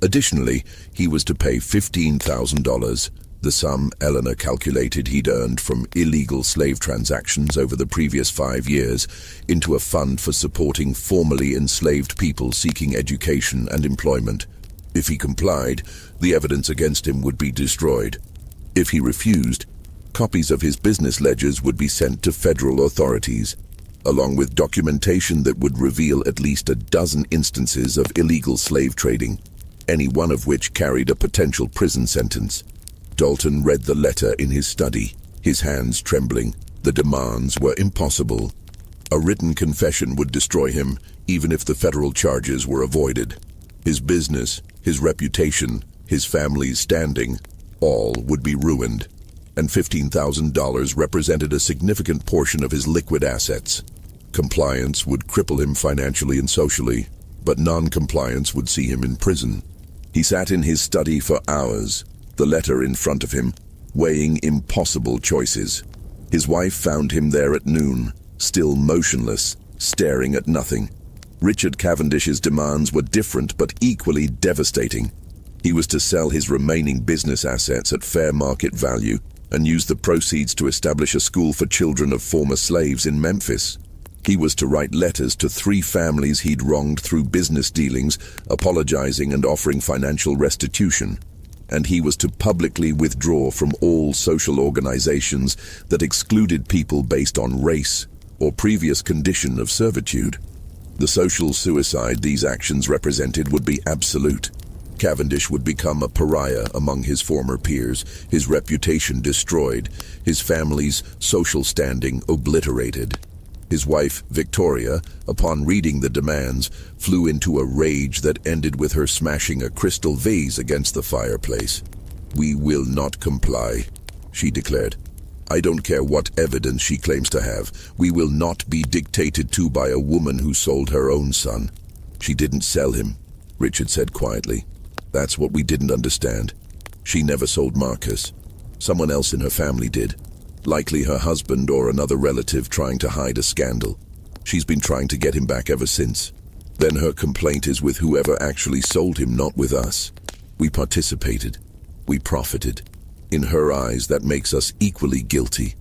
Additionally, he was to pay $15,000, the sum Eleanor calculated he'd earned from illegal slave transactions over the previous 5 years, into a fund for supporting formerly enslaved people seeking education and employment. If he complied, the evidence against him would be destroyed. If he refused, copies of his business ledgers would be sent to federal authorities, along with documentation that would reveal at least a dozen instances of illegal slave trading, any one of which carried a potential prison sentence. Dalton read the letter in his study, his hands trembling. The demands were impossible. A written confession would destroy him, even if the federal charges were avoided. His business, his reputation, his family's standing, all would be ruined. And $15,000 represented a significant portion of his liquid assets. Compliance would cripple him financially and socially, but non-compliance would see him in prison. He sat in his study for hours, the letter in front of him, weighing impossible choices. His wife found him there at noon, still motionless, staring at nothing. Richard Cavendish's demands were different but equally devastating. He was to sell his remaining business assets at fair market value and use the proceeds to establish a school for children of former slaves in Memphis. He was to write letters to 3 families he'd wronged through business dealings, apologizing and offering financial restitution. And he was to publicly withdraw from all social organizations that excluded people based on race or previous condition of servitude. The social suicide these actions represented would be absolute. Cavendish would become a pariah among his former peers, his reputation destroyed, his family's social standing obliterated. His wife, Victoria, upon reading the demands, flew into a rage that ended with her smashing a crystal vase against the fireplace. "We will not comply," she declared. "I don't care what evidence she claims to have. We will not be dictated to by a woman who sold her own son." "She didn't sell him," Richard said quietly. "That's what we didn't understand. She never sold Marcus. Someone else in her family did. Likely her husband or another relative trying to hide a scandal. She's been trying to get him back ever since. Then her complaint is with whoever actually sold him, not with us. We participated. We profited. In her eyes, that makes us equally guilty."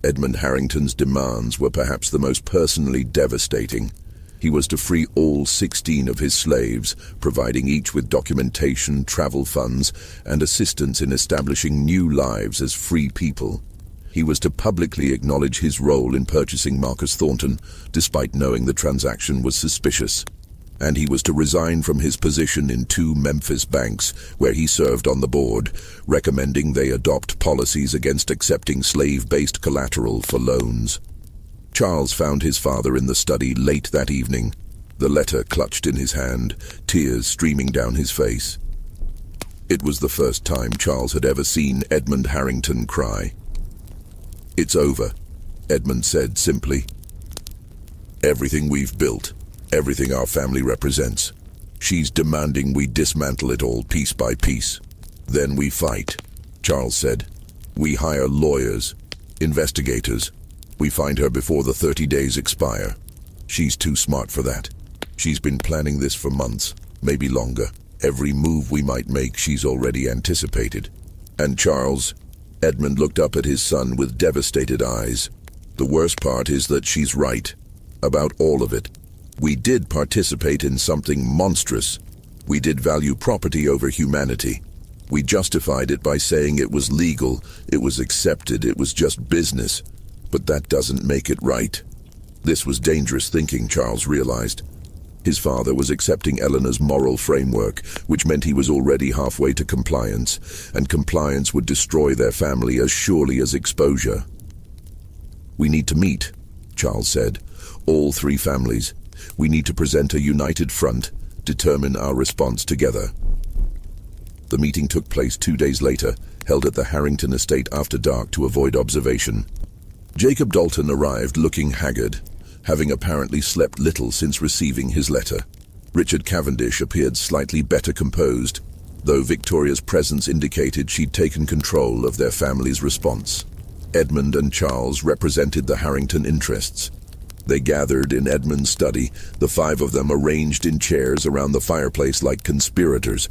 Edmund Harrington's demands were perhaps the most personally devastating. He was to free all 16 of his slaves, providing each with documentation, travel funds, and assistance in establishing new lives as free people. He was to publicly acknowledge his role in purchasing Marcus Thornton, despite knowing the transaction was suspicious. And he was to resign from his position in 2 Memphis banks, where he served on the board, recommending they adopt policies against accepting slave-based collateral for loans. Charles found his father in the study late that evening, the letter clutched in his hand, tears streaming down his face. It was the first time Charles had ever seen Edmund Harrington cry. "It's over," Edmund said simply. "Everything we've built, everything our family represents. She's demanding we dismantle it all piece by piece. Then we fight," Charles said. "We hire lawyers, investigators. We find her before the 30 days expire. She's too smart for that. She's been planning this for months, maybe longer. Every move we might make, she's already anticipated. And Charles," Edmund looked up at his son with devastated eyes, "the worst part is that she's right. About all of it. We did participate in something monstrous. We did value property over humanity. We justified it by saying it was legal, it was accepted, it was just business. But that doesn't make it right." This was dangerous thinking, Charles realized. His father was accepting Eleanor's moral framework, which meant he was already halfway to compliance, and compliance would destroy their family as surely as exposure. "We need to meet," Charles said. "All 3 families. We need to present a united front, determine our response together." The meeting took place 2 days later, held at the Harrington estate after dark to avoid observation. Jacob Dalton arrived looking haggard, having apparently slept little since receiving his letter. Richard Cavendish appeared slightly better composed, though Victoria's presence indicated she'd taken control of their family's response. Edmund and Charles represented the Harrington interests. They gathered in Edmund's study, the 5 of them arranged in chairs around the fireplace like conspirators,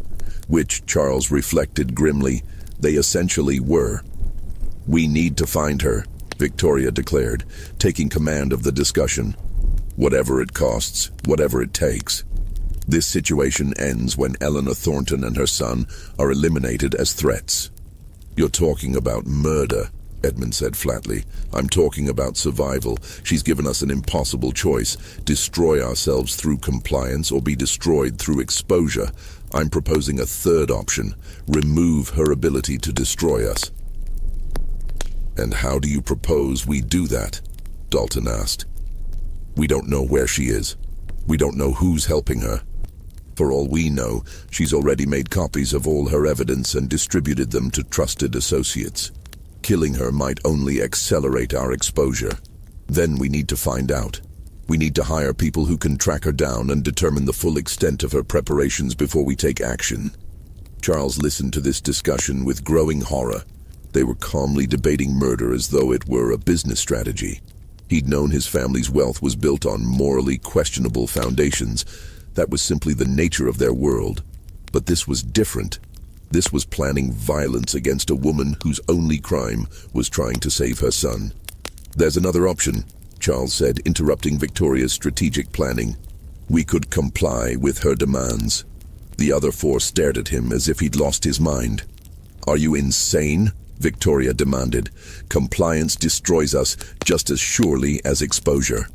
which, Charles reflected grimly, they essentially were. "We need to find her," Victoria declared, taking command of the discussion. "Whatever it costs, whatever it takes. This situation ends when Eleanor Thornton and her son are eliminated as threats." "You're talking about murder," Edmund said flatly. "I'm talking about survival. She's given us an impossible choice. Destroy ourselves through compliance or be destroyed through exposure. I'm proposing a third option. Remove her ability to destroy us." "And how do you propose we do that?" Dalton asked. "We don't know where she is. We don't know who's helping her. For all we know, she's already made copies of all her evidence and distributed them to trusted associates. Killing her might only accelerate our exposure. Then we need to find out. We need to hire people who can track her down and determine the full extent of her preparations before we take action." Charles listened to this discussion with growing horror. They were calmly debating murder as though it were a business strategy. He'd known his family's wealth was built on morally questionable foundations. That was simply the nature of their world. But this was different. This was planning violence against a woman whose only crime was trying to save her son. "There's another option," Charles said, interrupting Victoria's strategic planning. "We could comply with her demands." The other four stared at him as if he'd lost his mind. "Are you insane?" Victoria demanded. "Compliance destroys us just as surely as exposure."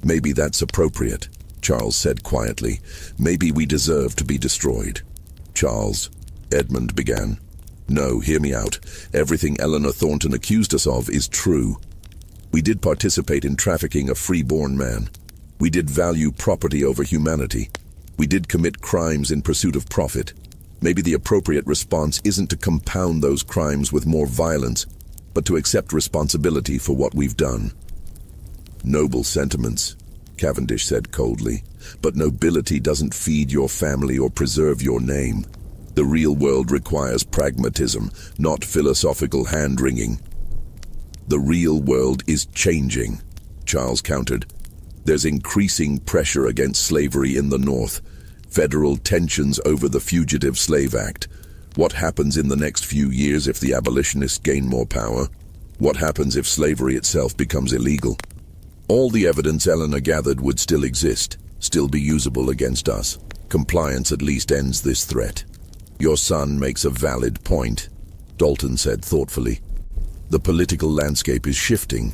"Maybe that's appropriate," Charles said quietly. "Maybe we deserve to be destroyed." "Charles," Edmund began. "No, hear me out. Everything Eleanor Thornton accused us of is true. We did participate in trafficking a free-born man. We did value property over humanity. We did commit crimes in pursuit of profit. Maybe the appropriate response isn't to compound those crimes with more violence, but to accept responsibility for what we've done." "Noble sentiments," Cavendish said coldly, "but nobility doesn't feed your family or preserve your name. The real world requires pragmatism, not philosophical hand-wringing." "The real world is changing," Charles countered. "There's increasing pressure against slavery in the North. Federal tensions over the Fugitive Slave Act. What happens in the next few years if the abolitionists gain more power? What happens if slavery itself becomes illegal? All the evidence Eleanor gathered would still exist, still be usable against us. Compliance at least ends this threat." "Your son makes a valid point," Dalton said thoughtfully. "The political landscape is shifting.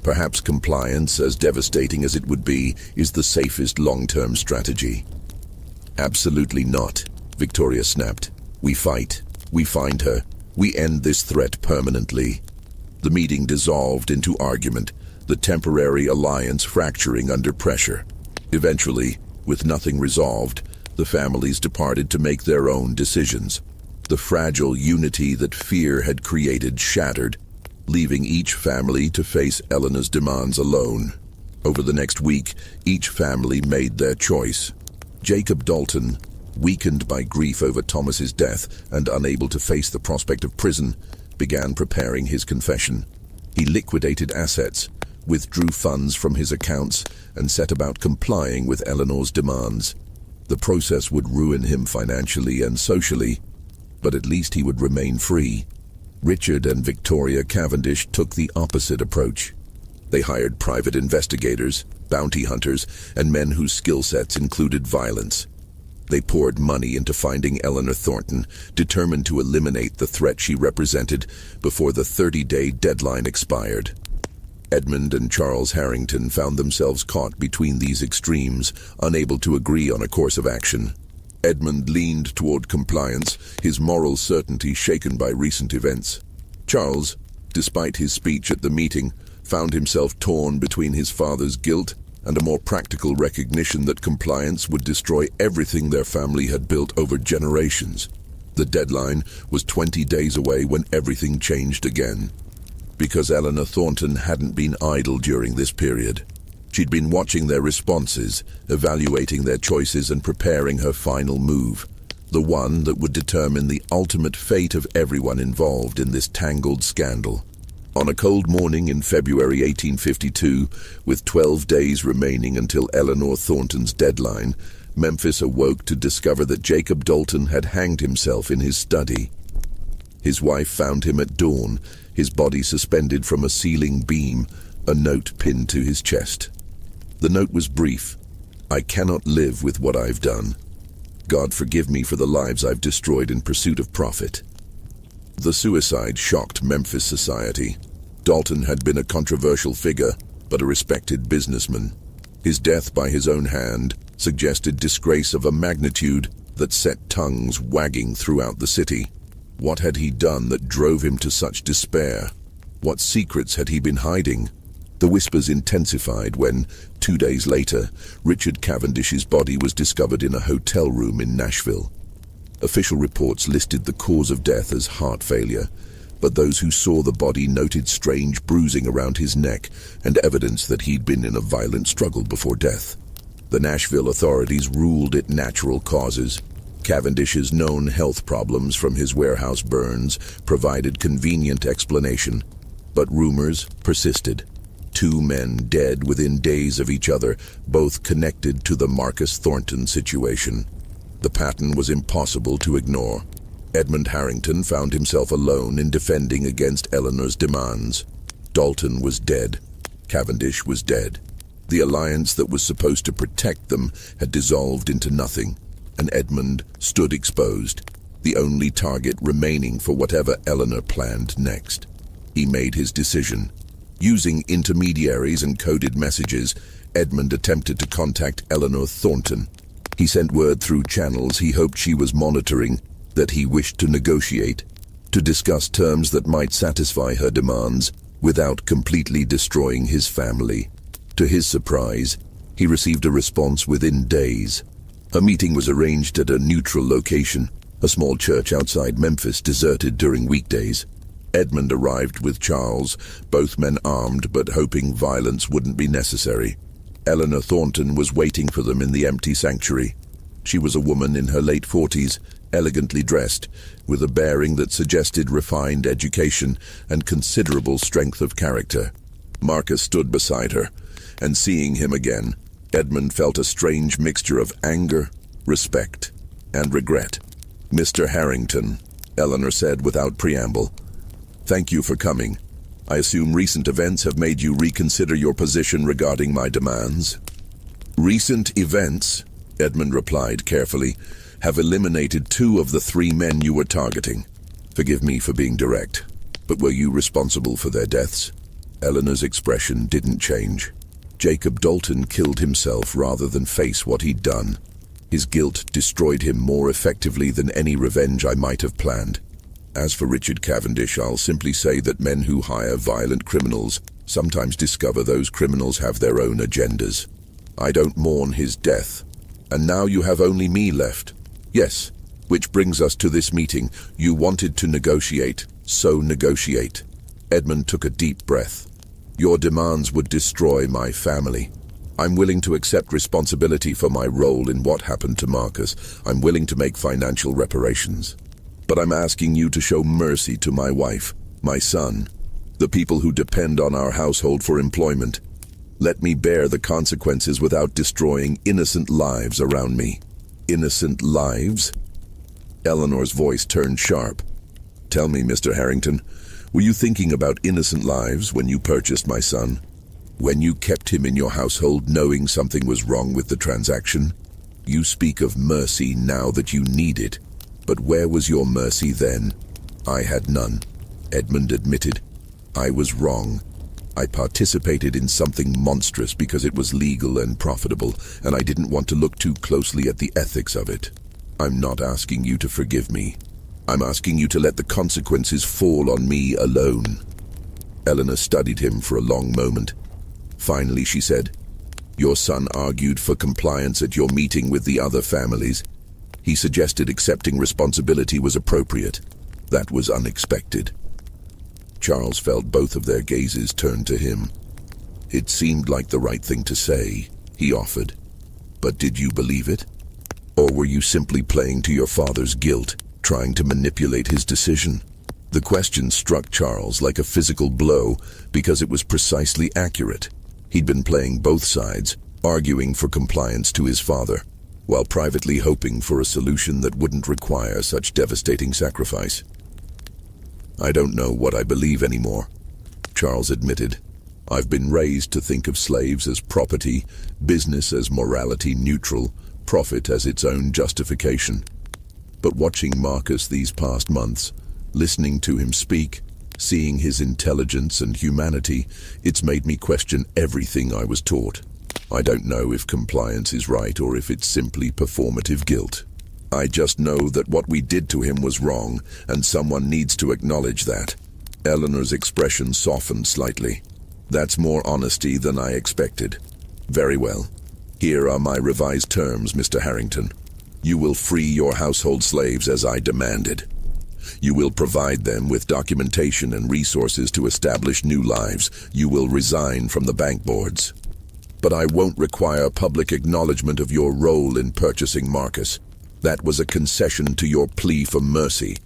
Perhaps compliance, as devastating as it would be, is the safest long-term strategy." "Absolutely not," Victoria snapped. "We fight. We find her. We end this threat permanently." The meeting dissolved into argument, the temporary alliance fracturing under pressure. Eventually, with nothing resolved, the families departed to make their own decisions. The fragile unity that fear had created shattered, leaving each family to face Eleanor's demands alone. Over the next week, each family made their choice. Jacob Dalton, weakened by grief over Thomas's death and unable to face the prospect of prison, began preparing his confession. He liquidated assets, withdrew funds from his accounts, and set about complying with Eleanor's demands. The process would ruin him financially and socially, but at least he would remain free. Richard and Victoria Cavendish took the opposite approach. They hired private investigators, bounty hunters, and men whose skill sets included violence. They poured money into finding Eleanor Thornton, determined to eliminate the threat she represented before the 30-day deadline expired. Edmund and Charles Harrington found themselves caught between these extremes, unable to agree on a course of action. Edmund leaned toward compliance, his moral certainty shaken by recent events. Charles, despite his speech at the meeting, found himself torn between his father's guilt and a more practical recognition that compliance would destroy everything their family had built over generations. The deadline was 20 days away when everything changed again. Because Eleanor Thornton hadn't been idle during this period. She'd been watching their responses, evaluating their choices and preparing her final move, the one that would determine the ultimate fate of everyone involved in this tangled scandal. On a cold morning in February 1852, with 12 days remaining until Eleanor Thornton's deadline, Memphis awoke to discover that Jacob Dalton had hanged himself in his study. His wife found him at dawn, his body suspended from a ceiling beam, a note pinned to his chest. The note was brief. "I cannot live with what I've done. God forgive me for the lives I've destroyed in pursuit of profit." The suicide shocked Memphis society. Dalton had been a controversial figure, but a respected businessman. His death by his own hand suggested disgrace of a magnitude that set tongues wagging throughout the city. What had he done that drove him to such despair? What secrets had he been hiding? The whispers intensified when, 2 days later, Richard Cavendish's body was discovered in a hotel room in Nashville. Official reports listed the cause of death as heart failure, but those who saw the body noted strange bruising around his neck and evidence that he'd been in a violent struggle before death. The Nashville authorities ruled it natural causes. Cavendish's known health problems from his warehouse burns provided convenient explanation, but rumors persisted. 2 men dead within days of each other, both connected to the Marcus Thornton situation. The pattern was impossible to ignore. Edmund Harrington found himself alone in defending against Eleanor's demands. Dalton was dead. Cavendish was dead. The alliance that was supposed to protect them had dissolved into nothing, and Edmund stood exposed, the only target remaining for whatever Eleanor planned next. He made his decision. Using intermediaries and coded messages, Edmund attempted to contact Eleanor Thornton. He sent word through channels he hoped she was monitoring that he wished to negotiate, to discuss terms that might satisfy her demands without completely destroying his family. To his surprise, he received a response within days. A meeting was arranged at a neutral location, a small church outside Memphis deserted during weekdays. Edmund arrived with Charles, both men armed but hoping violence wouldn't be necessary. Eleanor Thornton was waiting for them in the empty sanctuary. She was a woman in her late 40s, elegantly dressed, with a bearing that suggested refined education and considerable strength of character. Marcus stood beside her, and seeing him again, Edmund felt a strange mixture of anger, respect, and regret. "Mr. Harrington," Eleanor said without preamble, "thank you for coming. I assume recent events have made you reconsider your position regarding my demands?" "Recent events," Edmund replied carefully, "have eliminated 2 of the 3 men you were targeting. Forgive me for being direct, but were you responsible for their deaths?" Eleanor's expression didn't change. Jacob Dalton killed himself rather than face what he'd done. His guilt destroyed him more effectively than any revenge I might have planned. As for Richard Cavendish, I'll simply say that men who hire violent criminals sometimes discover those criminals have their own agendas. I don't mourn his death, and now you have only me left. Yes, which brings us to this meeting. You wanted to negotiate, so negotiate. Edmund took a deep breath. Your demands would destroy my family. I'm willing to accept responsibility for my role in what happened to Marcus. I'm willing to make financial reparations. But I'm asking you to show mercy to my wife, my son, the people who depend on our household for employment. Let me bear the consequences without destroying innocent lives around me." "Innocent lives?" Eleanor's voice turned sharp. "Tell me, Mr. Harrington, were you thinking about innocent lives when you purchased my son? When you kept him in your household knowing something was wrong with the transaction? You speak of mercy now that you need it, but where was your mercy then?" "I had none," Edmund admitted. "I was wrong. I participated in something monstrous because it was legal and profitable, and I didn't want to look too closely at the ethics of it. I'm not asking you to forgive me. I'm asking you to let the consequences fall on me alone." Eleanor studied him for a long moment. Finally, she said, "Your son argued for compliance at your meeting with the other families. He suggested accepting responsibility was appropriate. That was unexpected." Charles felt both of their gazes turn to him. "It seemed like the right thing to say," he offered. "But did you believe it? Or were you simply playing to your father's guilt, trying to manipulate his decision?" The question struck Charles like a physical blow because it was precisely accurate. He'd been playing both sides, arguing for compliance to his father, while privately hoping for a solution that wouldn't require such devastating sacrifice. "I don't know what I believe anymore," Charles admitted. "I've been raised to think of slaves as property, business as morality neutral, profit as its own justification. But watching Marcus these past months, listening to him speak, seeing his intelligence and humanity, it's made me question everything I was taught. I don't know if compliance is right or if it's simply performative guilt. I just know that what we did to him was wrong, and someone needs to acknowledge that." Eleanor's expression softened slightly. "That's more honesty than I expected. Very well. Here are my revised terms, Mr. Harrington. You will free your household slaves as I demanded. You will provide them with documentation and resources to establish new lives. You will resign from the bank boards. But I won't require public acknowledgement of your role in purchasing Marcus. That was a concession to your plea for mercy.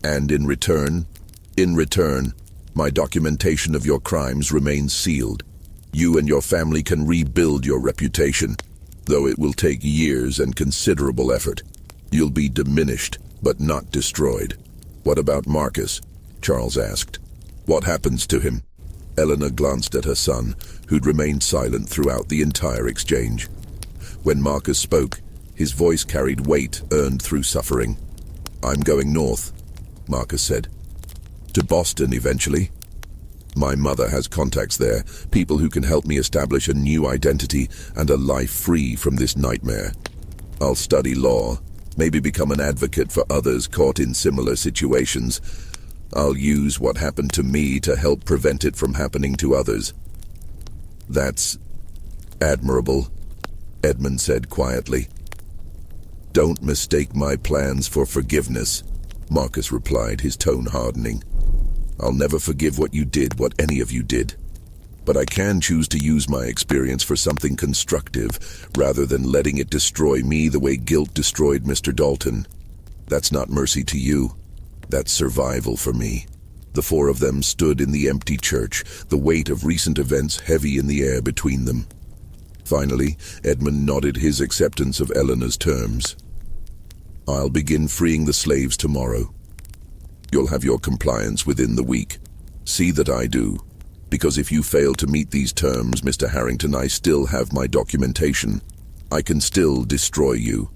And in return, my documentation of your crimes remains sealed. You and your family can rebuild your reputation, though it will take years and considerable effort. You'll be diminished, but not destroyed. What about Marcus? Charles asked. What happens to him? Eleanor glanced at her son, who'd remained silent throughout the entire exchange. When Marcus spoke, his voice carried weight earned through suffering. I'm going north, Marcus said. To Boston eventually. My mother has contacts there, people who can help me establish a new identity and a life free from this nightmare. I'll study law, maybe become an advocate for others caught in similar situations. I'll use what happened to me to help prevent it from happening to others. That's admirable, Edmund said quietly. Don't mistake my plans for forgiveness, Marcus replied, his tone hardening. I'll never forgive what you did, what any of you did. But I can choose to use my experience for something constructive, rather than letting it destroy me the way guilt destroyed Mr. Dalton. That's not mercy to you. That's survival for me. The four of them stood in the empty church, the weight of recent events heavy in the air between them. Finally, Edmund nodded his acceptance of Eleanor's terms. I'll begin freeing the slaves tomorrow. You'll have your compliance within the week. See that I do. Because if you fail to meet these terms, Mr. Harrington, I still have my documentation. I can still destroy you.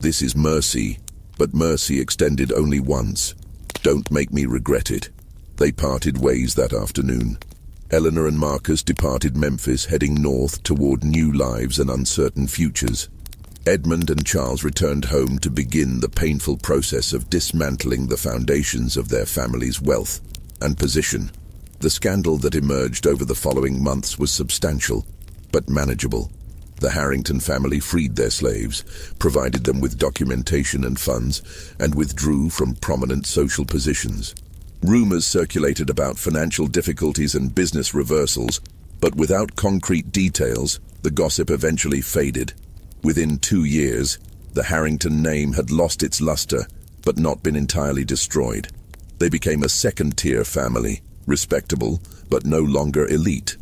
This is mercy, but mercy extended only once. Don't make me regret it. They parted ways that afternoon. Eleanor and Marcus departed Memphis, heading north toward new lives and uncertain futures. Edmund and Charles returned home to begin the painful process of dismantling the foundations of their family's wealth and position. The scandal that emerged over the following months was substantial, but manageable. The Harrington family freed their slaves, provided them with documentation and funds, and withdrew from prominent social positions. Rumors circulated about financial difficulties and business reversals, but without concrete details, the gossip eventually faded. Within 2 years, the Harrington name had lost its luster, but not been entirely destroyed. They became a second-tier family, respectable, but no longer elite.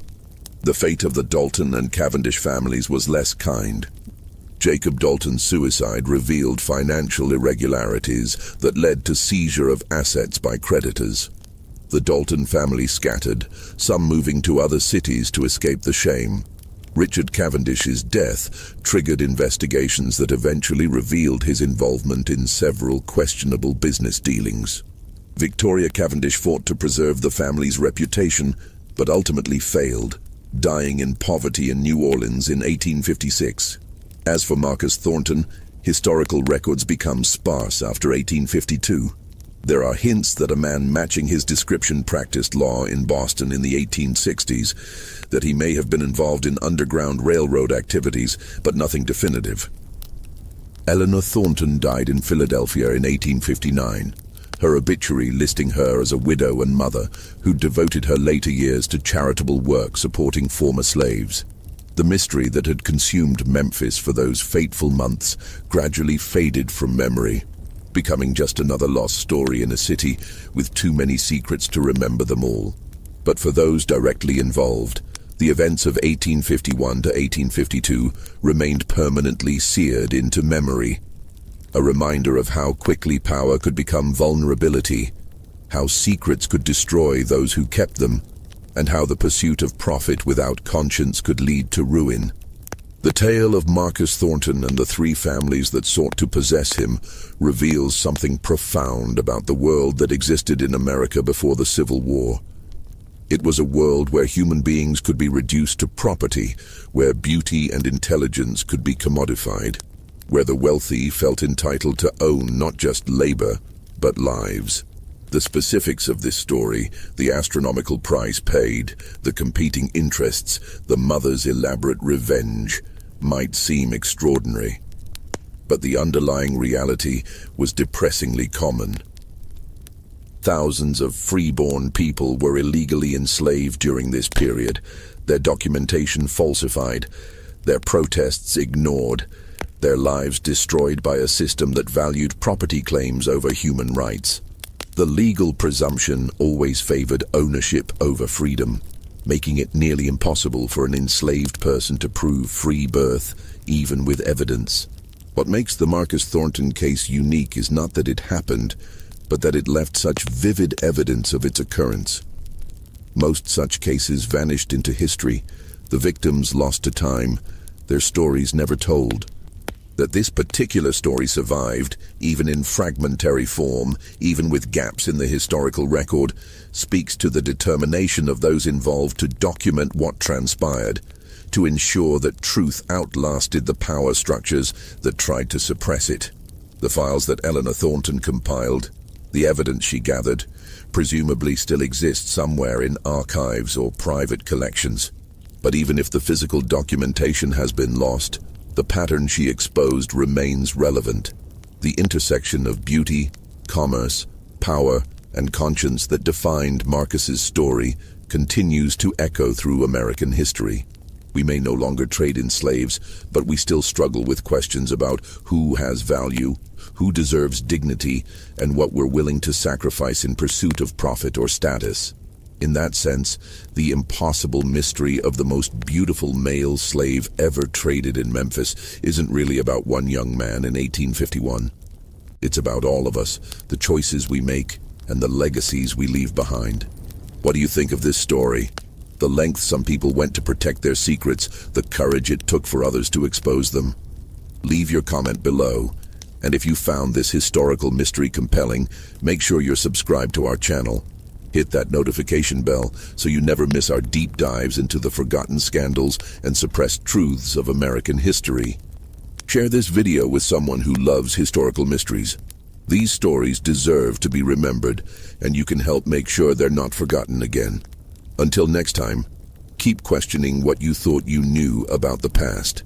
The fate of the Dalton and Cavendish families was less kind. Jacob Dalton's suicide revealed financial irregularities that led to seizure of assets by creditors. The Dalton family scattered, some moving to other cities to escape the shame. Richard Cavendish's death triggered investigations that eventually revealed his involvement in several questionable business dealings. Victoria Cavendish fought to preserve the family's reputation, but ultimately failed, dying in poverty in New Orleans in 1856. As for Marcus Thornton, historical records become sparse after 1852. There are hints that a man matching his description practiced law in Boston in the 1860s, that he may have been involved in underground railroad activities, but nothing definitive. Eleanor Thornton died in Philadelphia in 1859, her obituary listing her as a widow and mother who devoted her later years to charitable work supporting former slaves. The mystery that had consumed Memphis for those fateful months gradually faded from memory, becoming just another lost story in a city with too many secrets to remember them all. But for those directly involved, the events of 1851 to 1852 remained permanently seared into memory, a reminder of how quickly power could become vulnerability, how secrets could destroy those who kept them, and how the pursuit of profit without conscience could lead to ruin. The tale of Marcus Thornton and the 3 families that sought to possess him reveals something profound about the world that existed in America before the Civil War. It was a world where human beings could be reduced to property, where beauty and intelligence could be commodified, where the wealthy felt entitled to own not just labor, but lives. The specifics of this story, the astronomical price paid, the competing interests, the mother's elaborate revenge, might seem extraordinary. But the underlying reality was depressingly common. Thousands of freeborn people were illegally enslaved during this period, their documentation falsified, their protests ignored, their lives destroyed by a system that valued property claims over human rights. The legal presumption always favored ownership over freedom. making it nearly impossible for an enslaved person to prove free birth, even with evidence. What makes the Marcus Thornton case unique is not that it happened, but that it left such vivid evidence of its occurrence. Most such cases vanished into history, the victims lost to time, their stories never told. That this particular story survived, even in fragmentary form, even with gaps in the historical record, speaks to the determination of those involved to document what transpired, to ensure that truth outlasted the power structures that tried to suppress it. The files that Eleanor Thornton compiled, the evidence she gathered, presumably still exist somewhere in archives or private collections. But even if the physical documentation has been lost, the pattern she exposed remains relevant. The intersection of beauty, commerce, power, and conscience that defined Marcus's story continues to echo through American history. We may no longer trade in slaves, but we still struggle with questions about who has value, who deserves dignity, and what we're willing to sacrifice in pursuit of profit or status. In that sense, the impossible mystery of the most beautiful male slave ever traded in Memphis isn't really about one young man in 1851. It's about all of us, the choices we make, and the legacies we leave behind. What do you think of this story? The length some people went to protect their secrets, the courage it took for others to expose them. Leave your comment below, and if you found this historical mystery compelling, make sure you're subscribed to our channel. Hit that notification bell so you never miss our deep dives into the forgotten scandals and suppressed truths of American history. Share this video with someone who loves historical mysteries. These stories deserve to be remembered, and you can help make sure they're not forgotten again. Until next time, keep questioning what you thought you knew about the past.